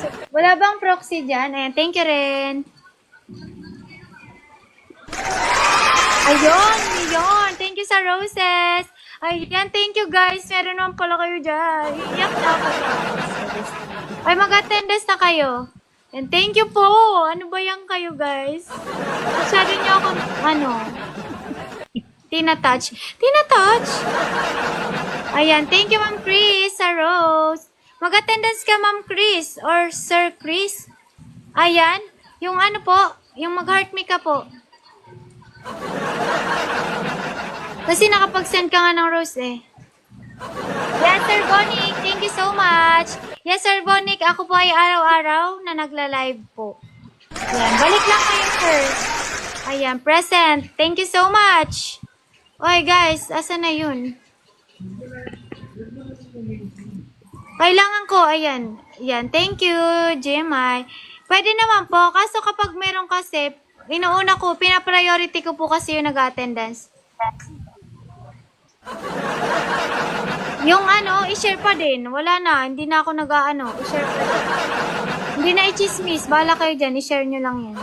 So, wala bang proxy dyan? Ayan, thank you rin. Ayun, yun. Thank you sa roses. Ayan, thank you guys. Meron naman pala kayo dyan. Iyak na ako guys. Ay, mag-attendance na kayo. And thank you po. Ano ba yan kayo guys? Masyado niyo ako, tinatouch. Tinatouch? Ayan, thank you Ma'am Chris sa rose. Mag-attendance ka Ma'am Chris or Sir Chris. Ayan, yung po, yung mag-heart me ka po. Kasi nakapag-send ka nga ng rose eh. Yes, Sir Bonik. Thank you so much. Yes, Sir Bonik. Ako po ay araw-araw na nagla-live po. Ayan. Balik lang kayo, sir. Ayan. Present. Thank you so much. Oy, guys. Asa na yun? Kailangan ko. Ayan. Ayan. Thank you, GMI. Pwede naman po. Kaso kapag meron kasi, inuuna ko, pina-priority ko po kasi yung nag-attendance. Yung i-share pa din. Wala na. Hindi na ako i-share pa din. Hindi na i-chismis. Bahala kayo dyan. I-share nyo lang yan.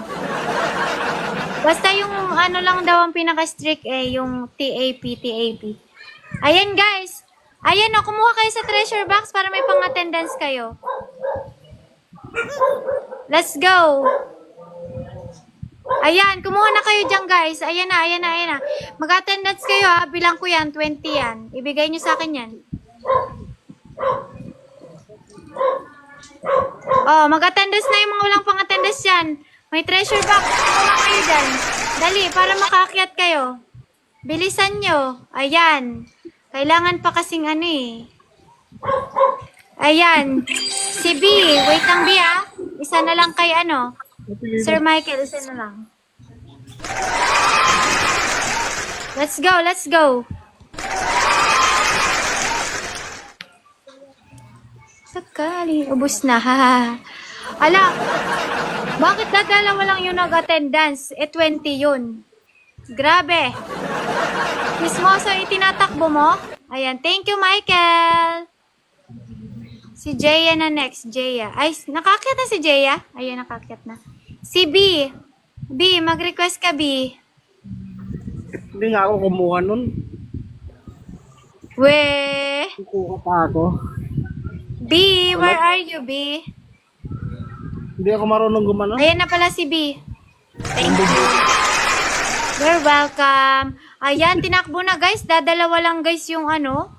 Basta yung ano lang daw ang pinaka-strict yung TAP. Ayan guys. Ayan o, kumuha kayo sa treasure box para may pang-attendance kayo. Let's go. Ayan, kumuha na kayo dyan guys. Ayan na. Mag-attendance kayo ha. Bilang ko yan, 20 yan. Ibigay nyo sa akin yan. Oh, mag-attendance na yung mga walang pang-attendance yan. May treasure box. Kumuha kayo dyan. Dali, para makaakyat kayo. Bilisan nyo. Ayan. Kailangan pa kasing ano eh. Ayan. Si B. Wait lang B ah. Isa na lang kay ano. Sir Michael, isa na lang. Let's go. Sakali. Ubus na. Ala. Bakit dadalawa lang yung nag-attendance? 20 yun. Grabe. Mismoso, itinatakbo mo? Ayan. Thank you, Michael. Si Jaya na next. Jaya. Ay, nakakyat na si Jaya? Ayan, nakakyat na. Si B. B, mag-request ka, B. Hindi nga ako kumuha nun. Kukuha pa ako. B, where are you, B? Hindi ako marunong gumano. Ayan na pala si B. Thank you. You're welcome. Ayan, tinakbo na guys. Dadalawa lang guys yung ano.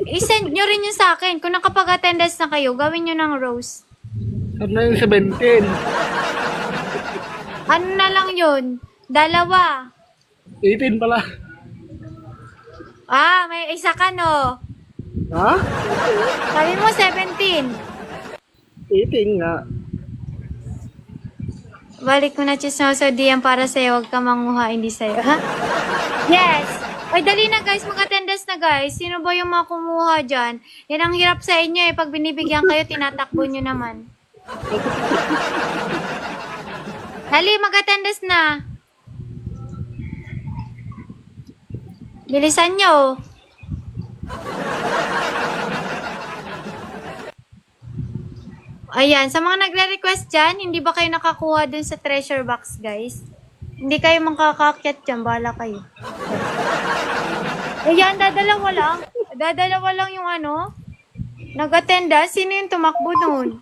I-send nyo rin yun sa akin. Kung nakapag-attendance na kayo, gawin nyo ng rose. Ano na yung 17? Ano na lang yun? Dalawa. 18 pala. Ah, may isa ka no. Ha? Sabi mo 17. 18 nga. Balik ko na chismoso diyan para sa'yo. Huwag ka manguha, hindi sa'yo. Ha? Yes. Ay, dali na guys. Mag-attendance na guys. Sino ba yung mga kumuha dyan? Yan ang hirap sa inyo eh. Pag binibigyan kayo, tinatakbo nyo naman. Dali, mag-attendance na. Bilisan nyo. Ayan, sa mga nagre-request dyan, hindi ba kayo nakakuha dun sa treasure box, guys? Hindi kayo makakakyat dyan, bahala kayo. Ayan, dadalawa lang. Dadalawa lang yung ano, nag-attenda. Sino yung tumakbo nun?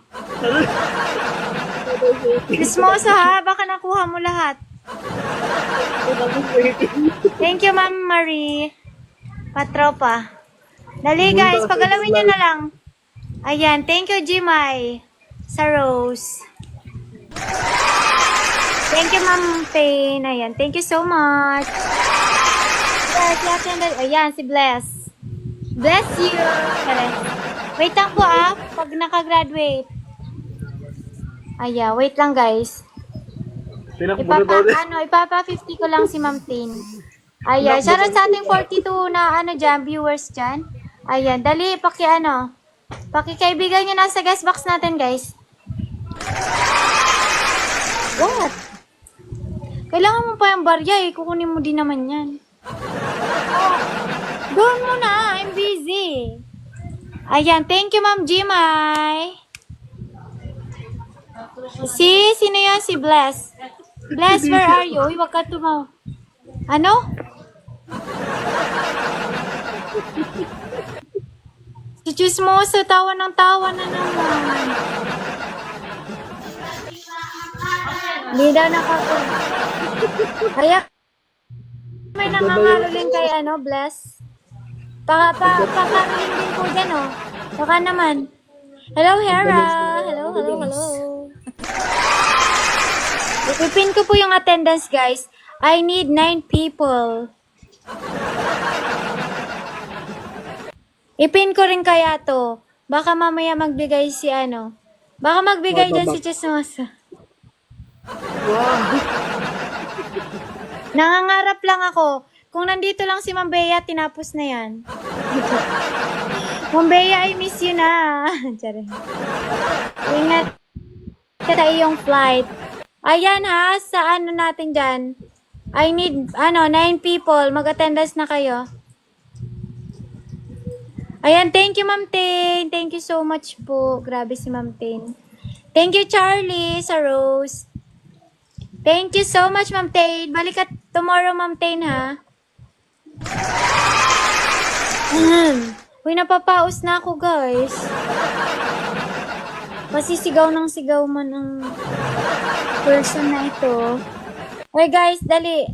Kismoso ha, baka nakuha mo lahat. Thank you, Ma'am Marie. Patropa. Dali, guys, pagalawin nyo na lang. Ayan, thank you, Jimay. Sa Rose. Thank you, Ma'am Pain. Ayan, thank you so much. Ayan, si Bless. Bless you. Wait lang po pag nakagraduate. Ayan, wait lang guys. Ipapa 50 ko lang si Ma'am Tin. Ayan, shoutout sa ating 42 na dyan, viewers dyan. Ayan, dali, pakikaibigan nyo na sa guest box natin, guys. What? Kailangan mo pa yung barya eh. Kukunin mo din naman yan. Doon mo na. I'm busy. Ayan, thank you, Ma'am Jimay. Sino yan? Si Bless. Bless, where are you? Uy, wag ka tumaw. Ano? Si Chismoso, tawa ng tawa na naman. Hindi daw nakakuha. Kaya, may nangangaroling kay Bless. Pakaroling din po dyan, Baka naman. Hello, Hera. Hello. Ipipin ko po yung attendance, guys. I need 9 people. Ipin ko rin kaya to. Baka mamaya magbigay si Baka magbigay dyan si Chismoso. Wow. Nangangarap lang ako. Kung nandito lang si Ma'am Bea, tinapos na yan. Ma'am Bea, I miss you na. Ingat sa iyong flight. Ayan sa natin dyan. I need, 9 people. Mag-attendance na kayo. Ayan, thank you, Ma'am Tin. Thank you so much po. Grabe si Ma'am Tin. Thank you, Charlie, sa rose. Thank you so much, Ma'am Tain. Balik ka tomorrow, Ma'am Tain, ha? Uy, napapaus na ako, guys. Kasi sigaw ng sigaw man ang person na ito. Uy, guys, dali.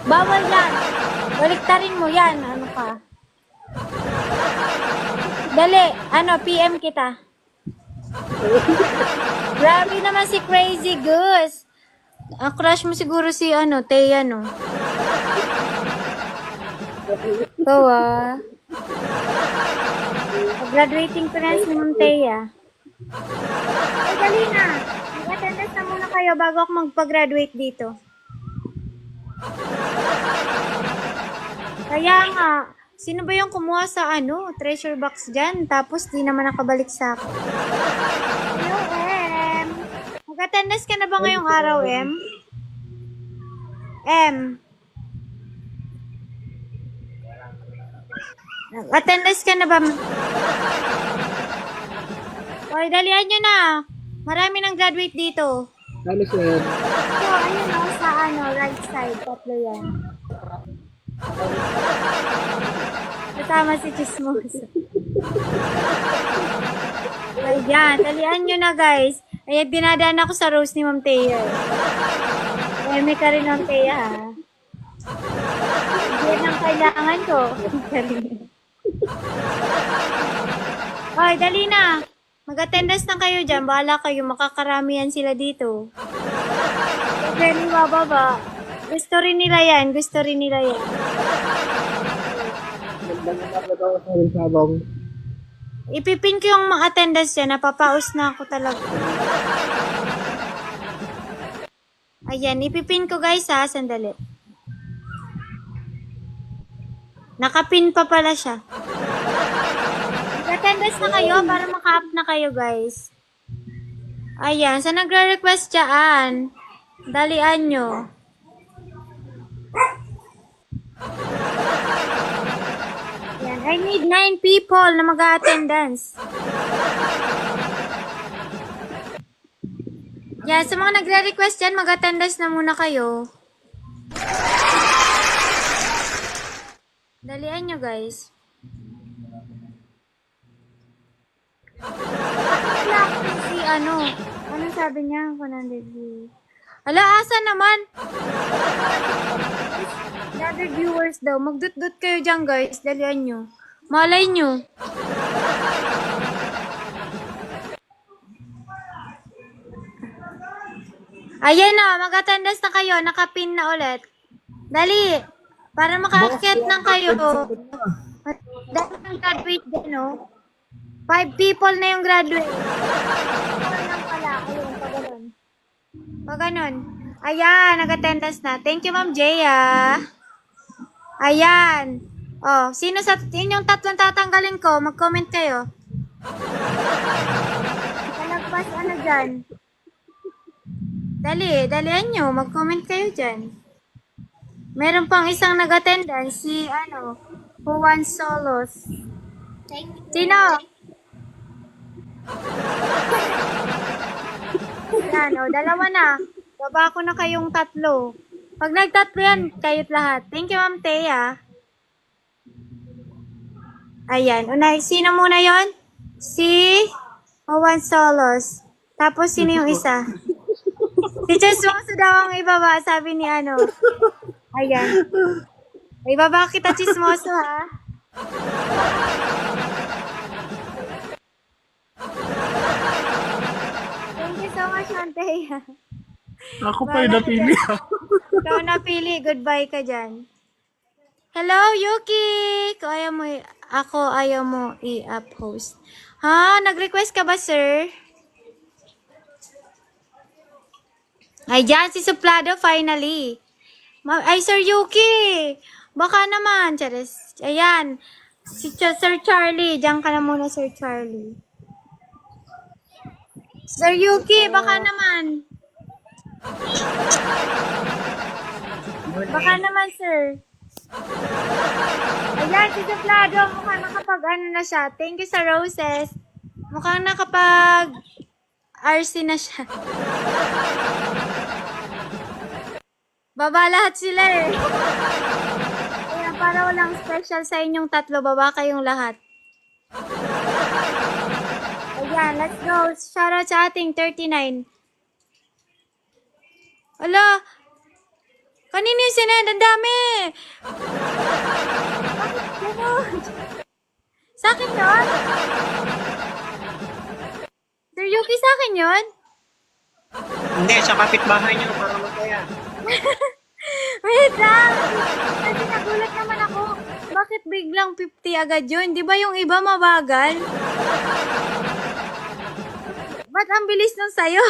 Bawal yan. Baliktarin mo yan. Ano ka? Dali. PM kita. Grabe naman si Crazy Goose. Crush mo siguro si Teya, no? Ikaw, graduating parents ni Ma'am Teya. Ay, dali na. Mag-attendance na muna kayo bago ako magpa-graduate dito. Kaya nga, sino ba yung kumuha sa treasure box dyan? Tapos di naman nakabalik sa akin. Hello, M. Mag-attendance ka na ba ngayong araw, M? M. Attendance ka na ba? Oy, dalihan nyo na. Marami nang graduate dito. Ano, sir? So, ayun sa right side. Tatlo yan. Kasama si Chismos. Ayan, dalihan nyo na, guys. Ayan, dinadaan ako sa rose ni Ma'am Teya. Ayan, may ka rin Ma'am Teya, ha? Yan ang kailangan ko. Oy, dali na. Mag-attendance na kayo dyan. Bahala kayo. Makakaramihan sila dito. Very bababa. Gusto rin nila yan. Ipipin ko yung mga attendance yan. Napapaus na ako talaga. Ayan. Ipipin ko, guys, ha. Sandali. Nakapin pa pala siya. Attendance na kayo para maka-up na kayo, guys. Ayan, sa nagre-request dyan, dalian nyo. Ayan, I need 9 people na mag-attendance. Yan, sa mga nagre-request dyan, mag-attendance na muna kayo. Dalian nyo, guys. Si anong sabi niya? 100 views. Ala, asa naman? 100 viewers daw. Magdut-dut kayo dyan, guys. Dalian nyo. Malay nyo. Ayan na, mag-attendance na kayo. Nakapin na ulit. Dali. Para makakit na kayo. Dahil ang graduate din, no? 5 people na yung graduate. Lang pala. Ayun, pag ganun. Ayan, nag-attendance na. Thank you, Ma'am Jaya. Ayan. Oh, sino sa inyong tatlong tatanggalin ko? Mag-comment kayo. Talagpas dyan? Dalian nyo. Mag-comment kayo dyan. Meron pang isang nag-attendance. Si, Juan Solos. Sino? Yan, dalawa na. Baba ko na kayong tatlo. Pag nagtatlo yan, kayo't lahat. Thank you, Ma'am Teya. Ayan. Sino muna yon? Si Juan Solos. Tapos, sino yung isa? Si Chismoso daw ang ibaba, sabi ni Ayan. Ibaba kita, Chismoso, ha? Thank you so much, Manteya. Ako pa yung napili. Ikaw napili. Goodbye ka dyan. Hello, Yuki! Kung ayaw mo i-up host. Ha? Nag-request ka ba, sir? Ay, dyan, si Suplado, finally. Ay, Sir Yuki! Baka naman, Charis. Ayan. Si Sir Charlie. Diyan ka na muna, Sir Charlie. Sir Yuki, baka naman. Baka naman, sir. Ayan, si Suplado. Mukhang nakapag na siya. Thank you sa roses. Mukhang nakapag RC na siya. Baba lahat sila eh. Kaya para walang special sa inyong tatlo, baba kayong lahat. Ayan, let's go. Shoutout sa ating 39. Ala, kanino yung sinend? Ang dami! Bakit ganun? Sa akin yun? Sir Yuki, sa akin yun? Hindi, sa kapitbahay niyo para masaya. Wait lang! Kasi nagulat naman ako. Bakit biglang 50 agad yun? Di ba yung iba mabagal? Ba't ang bilis nung sayo?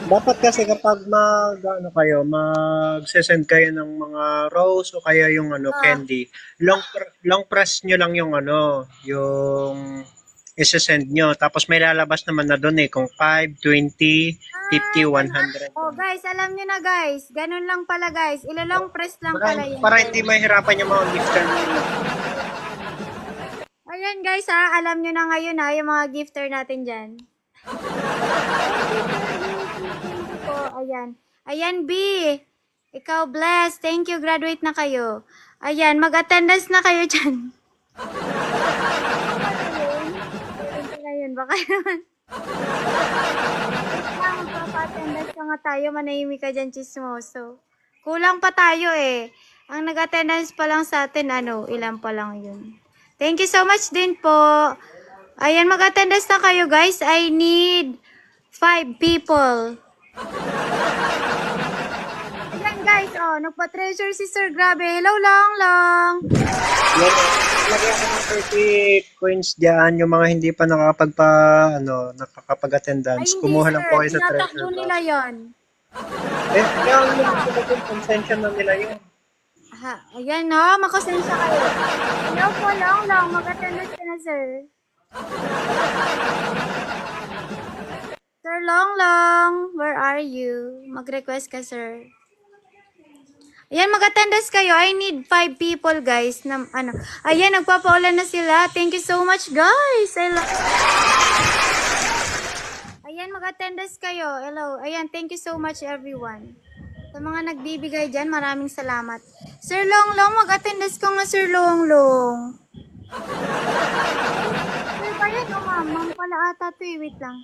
Dapat kasi kapag mag-send kayo ng mga rose o kaya yung candy, long press nyo lang yung yung isi-send nyo. Tapos may lalabas naman na doon kung 5, 20, 50, 100. Oh guys, alam nyo na guys. Ganun lang pala guys. Ilalong press lang pala yun. Para hindi mahirapan yung mga gifter nyo. Ayan guys alam nyo na ngayon yung mga gifter natin dyan. Ayan. Ayan, B. Ikaw, bless. Thank you. Graduate na kayo. Ayan, mag-attendance na kayo dyan. Ayun, baka naman. Magpapa-attendance ka nga tayo. Manahimik ka dyan, chismoso. Kulang pa tayo eh. Ang nag-attendance pa lang sa atin, ilan pa lang yun. Thank you so much din po. Ayan, mag-attendance na kayo, guys. I need 5 people. Ayan guys, nagpa-treasure si Sir. Grabe, hello lang. Lagyan ko ng 30 coins dyan, yung mga hindi pa nakakapag-attendance. Ay, hindi, Kumuha lang sir. po kayo sa Tinatakbo treasure nila box. yon. Kaya yung consensya na nila yun. Ayan makasensya kayo. Hello po, lang. Mag-attendance ka na, sir. Sir Long, where are you? Mag-request ka, sir. Ayan, mag-attendance kayo. I need 5 people, guys. Ayan, nagpapaulan na sila. Thank you so much, guys. Ayan, mag-attendance kayo. Hello. Ayan, thank you so much, everyone. Sa mga nagbibigay dyan, maraming salamat. Sir Long, mag-attendance ka nga, Sir Long. Sir ba yan? Ma'am. Ma'am pala ata to. Wait lang.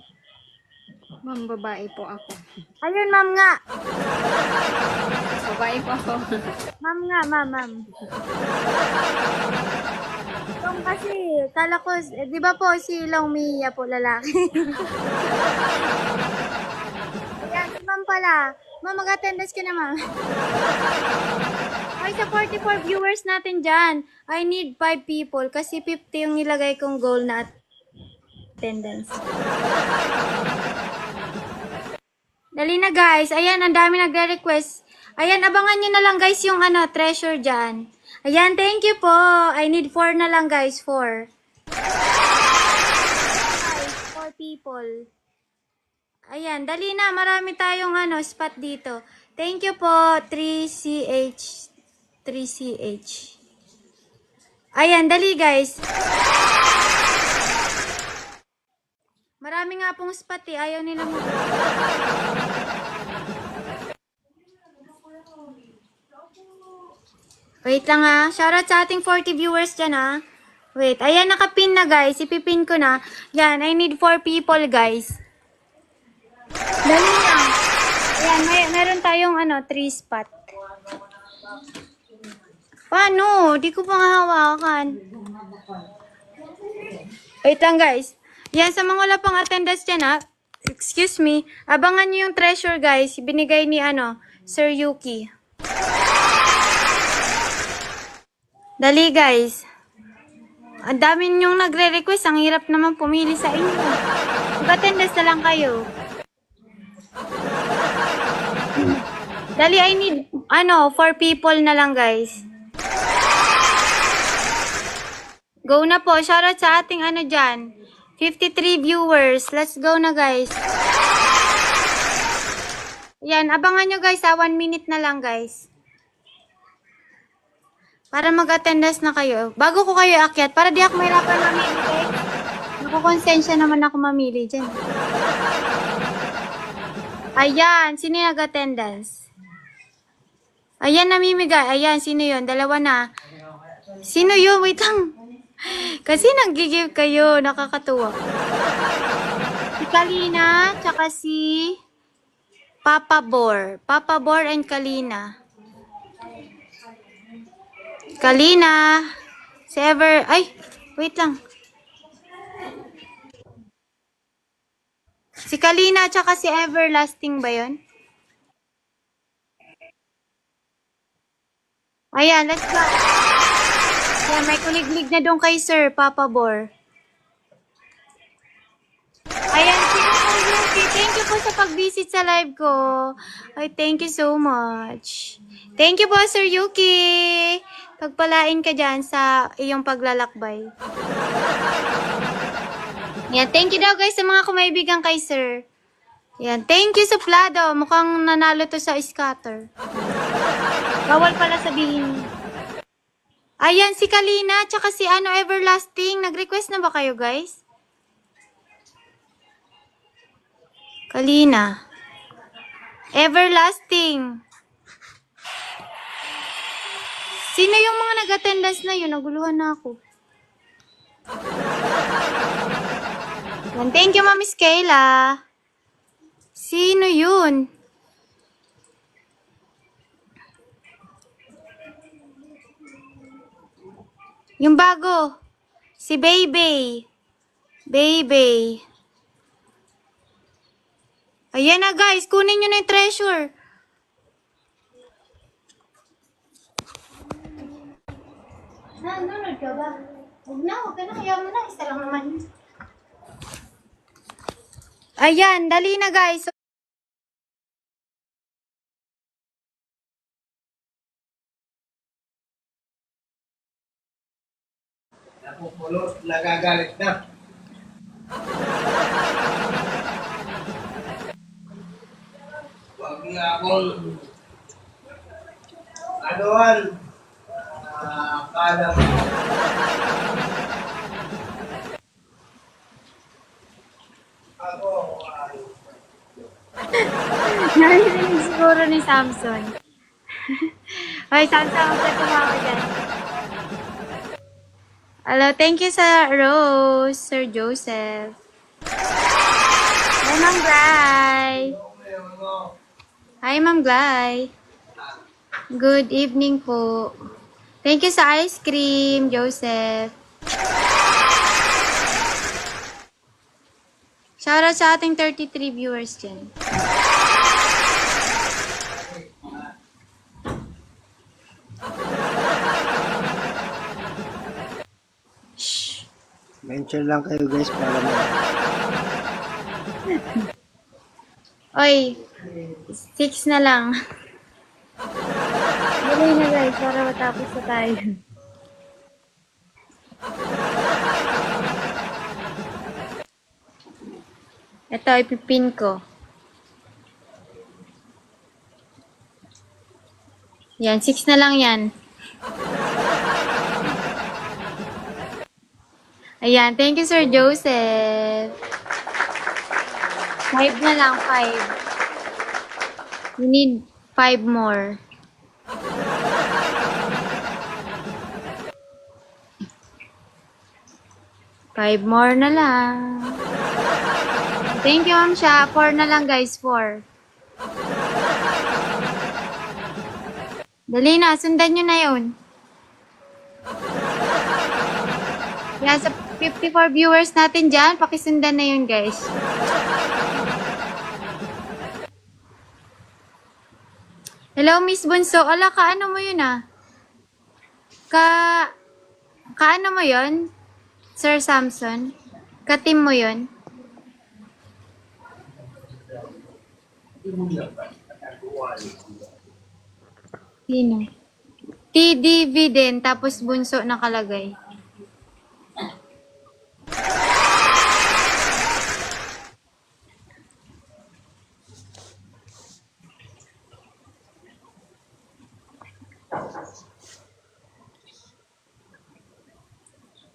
Ma'am, babae po ako. Ayun, ma'am nga. Babae po ako. Ma'am nga, ma'am. Itong kasi, kala ko, di ba po si Long Mia po lalaki? Ayan, si ma'am pala. Ma'am, mag-attendance ka na, ma'am. Ay, sa 44 viewers natin dyan, I need 5 people kasi 50 yung nilagay kong goal na attendance. Dali na guys. Ayan, ang dami nagre-request. Ayan, abangan nyo na lang guys yung treasure dyan. Ayan, thank you po. I need 4 na lang guys, 4. 4 people. Ayan, dali na. Marami tayong spot dito. Thank you po, 3CH. Ayan, dali guys. Marami nga pong spot ayaw nila mo. Wait lang Shoutout sa ating 40 viewers dyan Wait, ayan nakapin na guys. Ipipin ko na. Yan, I need 4 people guys. Dali lang. Ayan, meron tayong 3 spot. Paano? Di ko pa hawakan. Wait lang guys. Yan, sa mga wala pang attendance dyan excuse me, abangan nyo yung treasure guys, binigay ni Sir Yuki. Dali guys. Ang dami nyong nagre-request, ang hirap naman pumili sa inyo. Mag-attendance na lang kayo. Dali, I need 4 people na lang guys. Go na po, shoutout sa ating dyan. 53 viewers. Let's go na guys. Yan, abangan nyo guys 1 minute na lang guys. Para mag-attendance na kayo. Bago ko kayo akyat, para di ako mahirapan mamili. Nakukonsensya naman ako mamili dyan. Ayan, sino yung nag-attendance? Ayan, namimigay. Ayan, sino yun? Dalawa na. Sino yun? Wait lang. Kasi nag-give kayo. Nakakatuwa. Si Kalina, tsaka si Papa Bor. Papa Bor and Kalina. Kalina. Si Ever. Ay, wait lang. Si Kalina tsaka si Everlasting ba yun? Ayan, let's go. Ayan, may kuliglig na doon kay Sir, Papa Bor. Ayan, thank you po sa pag-visit sa live ko. Ay, thank you so much. Thank you po, Sir Yuki. Pagpalain ka dyan sa iyong paglalakbay. Yan, thank you daw guys sa mga kumaibigan kay Sir. Yan, thank you Suplado. Mukhang nanalo to sa scatter. Bawal pala sabihin. Ayan, si Kalina, tsaka si Everlasting. Nag-request na ba kayo guys? Kalina. Everlasting. Sino yung mga nag-attendance na yun? Naguluhan na ako. Yan, thank you, Mami Kayla. Sino yun? Yung bago. Si Baby. Baby. Ayan na guys, kunin nyo na yung treasure. Nanonood ka ba? Huwag na, huwag ka na. Kaya mo na, isa lang naman. Ayan, dali na guys. Napupulot, nagagalit na. Huwag niya akong anuan. Kala mo. Ako, Narinig siguro ni Samson. Hoy, Samson, huwag ka tumawa dyan. Hello, thank you sa Rose, Sir Joseph. Hi, Ma'am Glay. Hi, Ma'am Glay. Good evening po. Thank you sa ice cream, Joseph. Shoutout sa ating 33 viewers dyan. Shh. mention lang kayo guys para mo. Oy, 6 na lang. Dali na guys, para matapos na tayo. Ito, ipipin ko. Yan, 6 na lang yan. Ayan, thank you Sir Joseph. 5 na lang, 5. We need 5 more. Five more na lang. Thank you, Ma'am Sha. 4 na lang, guys. 4. Dali na. Sundan nyo na yun. Yan, sa 54 viewers natin dyan, pakisundan na yun, guys. Hello, Miss Bunso. Ala, kaano mo yun, ah? Kaano mo yun? Sir Samson? Ka-team mo yun? Sino? TDV din, tapos bunso nakalagay.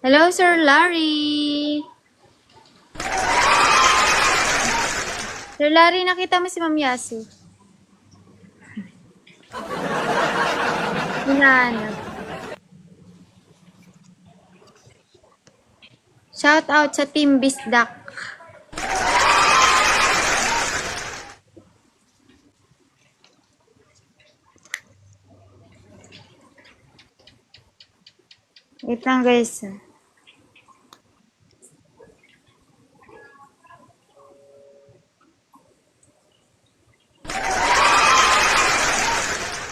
Hello, Sir Larry. Sir Larry, nakita mo si Ma'am Yasu? Hinahanap. Shout out sa Team Bisdak. Wait lang guys.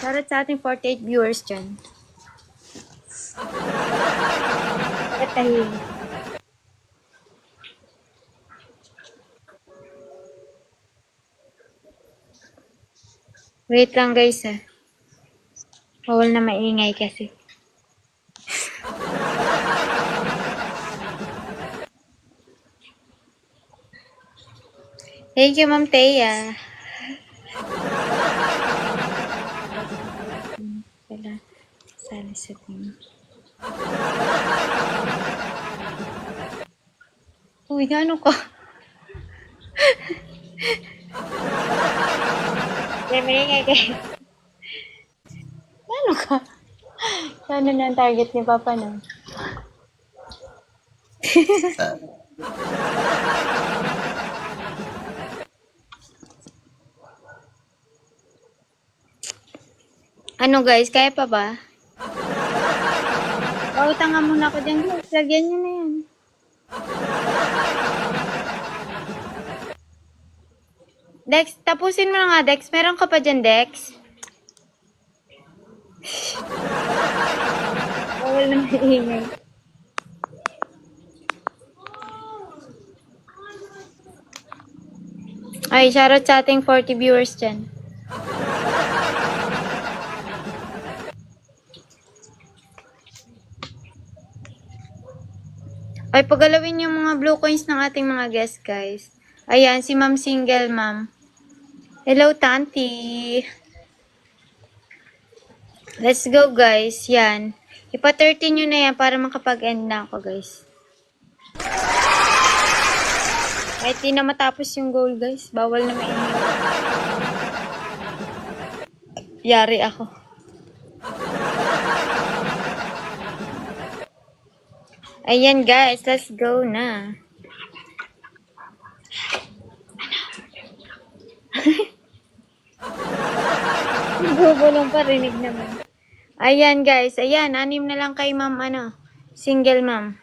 Shoutout sa ating 48 viewers dyan. Bakit tahimik? Wait lang guys ah. Bawal na maingay kasi. Thank you, Ma'am Thea. Wala. Sali sa team. Uy, ano ka? Maingay guys. Ano ka? Ano na ang target ni Papa no? Ano guys, kaya pa ba? Pautang nga muna ako dyan guys. Lagyan nyo na yan. Dex, tapusin mo na nga Dex. Meron ka pa dyan Dex? Bawal na maingay. Ay, shoutout sa ating 40 viewers dyan. Ay, pagalawin yung mga blue coins ng ating mga guests, guys. Ayan, si Ma'am Single, Ma'am. Hello, Tanti. Let's go, guys. Yan. Ipa-30 nyo na yan para makapag-end na ako, guys. Kahit di na matapos yung goal, guys. Bawal na maingay. Yari ako. Ayan guys, let's go na. Bubulong parinig naman. Ayan guys, ayan, 6 na lang kay Ma'am single Ma'am.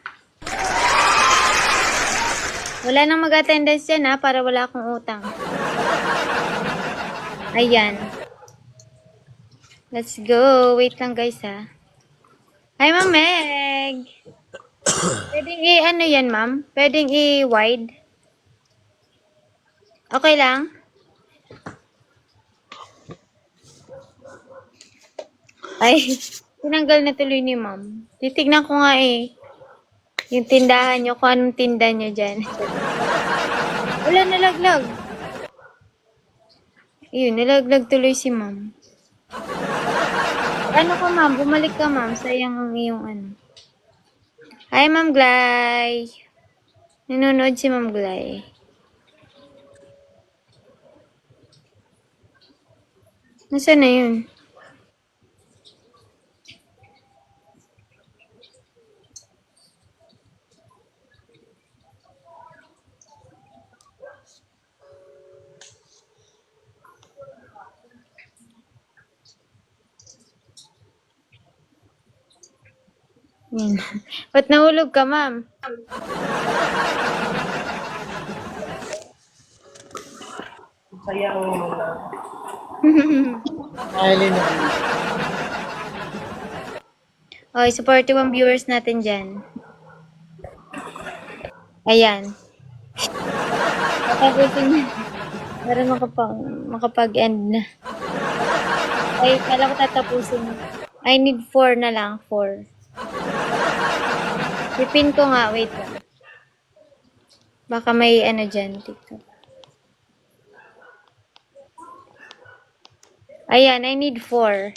Wala nang mag-attendance dyan ha, para wala akong utang. Ayan. Let's go. Wait lang guys ha. Hi Ma'am Meg. Pwedeng ano yan ma'am? Pwedeng i-wide? Okay lang? Ay, tinanggal na tuloy ni ma'am. Titignan ko nga yung tindahan nyo, kung anong tinda nyo dyan. Wala, nalaglag. Yun, nalaglag tuloy si ma'am. Ano ka ma'am? Bumalik ka ma'am. Sayang ang iyong Hi Ma'am Glay. Nanonood si Ma'am Glay. Nasaan na yun? Yan. Ba't nahulog ka, ma'am? Eileen. Okay, so 41 viewers natin dyan. Ayan. Tatapusin na. Para makapag-end na. Ay, kala ko tatapusin na. I need 4 na lang. 4. Pipin ko nga. Wait lang. Baka may dyan. TikTok. Ayan, I need 4.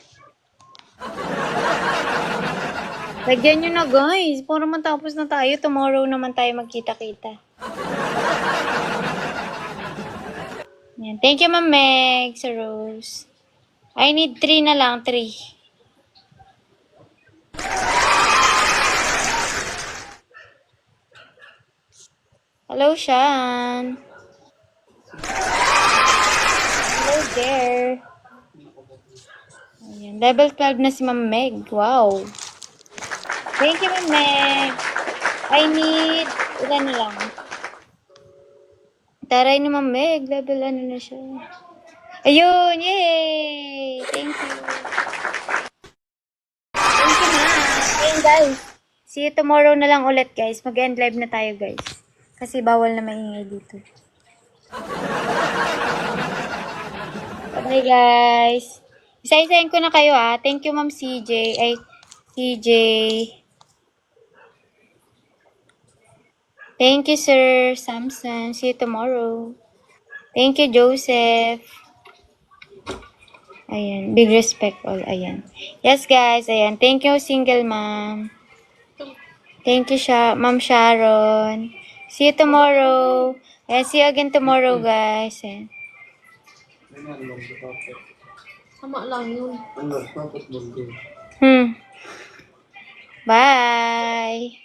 Lagyan nyo na guys. Para matapos na tayo. Tomorrow naman tayo magkita-kita. Yan. Thank you, Ma'am Meg, sa Rose. I need 3 na lang, 3. Hello, Sean. Hello there. Ayan. Level 12 na si Ma'am Meg. Wow. Thank you, Ma'am Meg. I need, ilan na lang. Taray ni Ma'am Meg. Level ano na siya. Ayun. Yay! Thank you. Thank you, Ma'am. Ayun, guys. See you tomorrow na lang ulit, guys. Mag-end live na tayo, guys. Kasi bawal na maingay dito. Bye, guys. Isa-isahin ko na kayo, ah. Thank you, Ma'am CJ. Ay, CJ. Thank you, Sir Samson. See you tomorrow. Thank you, Joseph. Ayan. Big respect all. Ayan. Yes, guys. Ayan. Thank you, single mom. Thank you, Ma'am Sharon. See you tomorrow. Ayan. See you again tomorrow, guys. Ayan. Sama lang yun. Bye.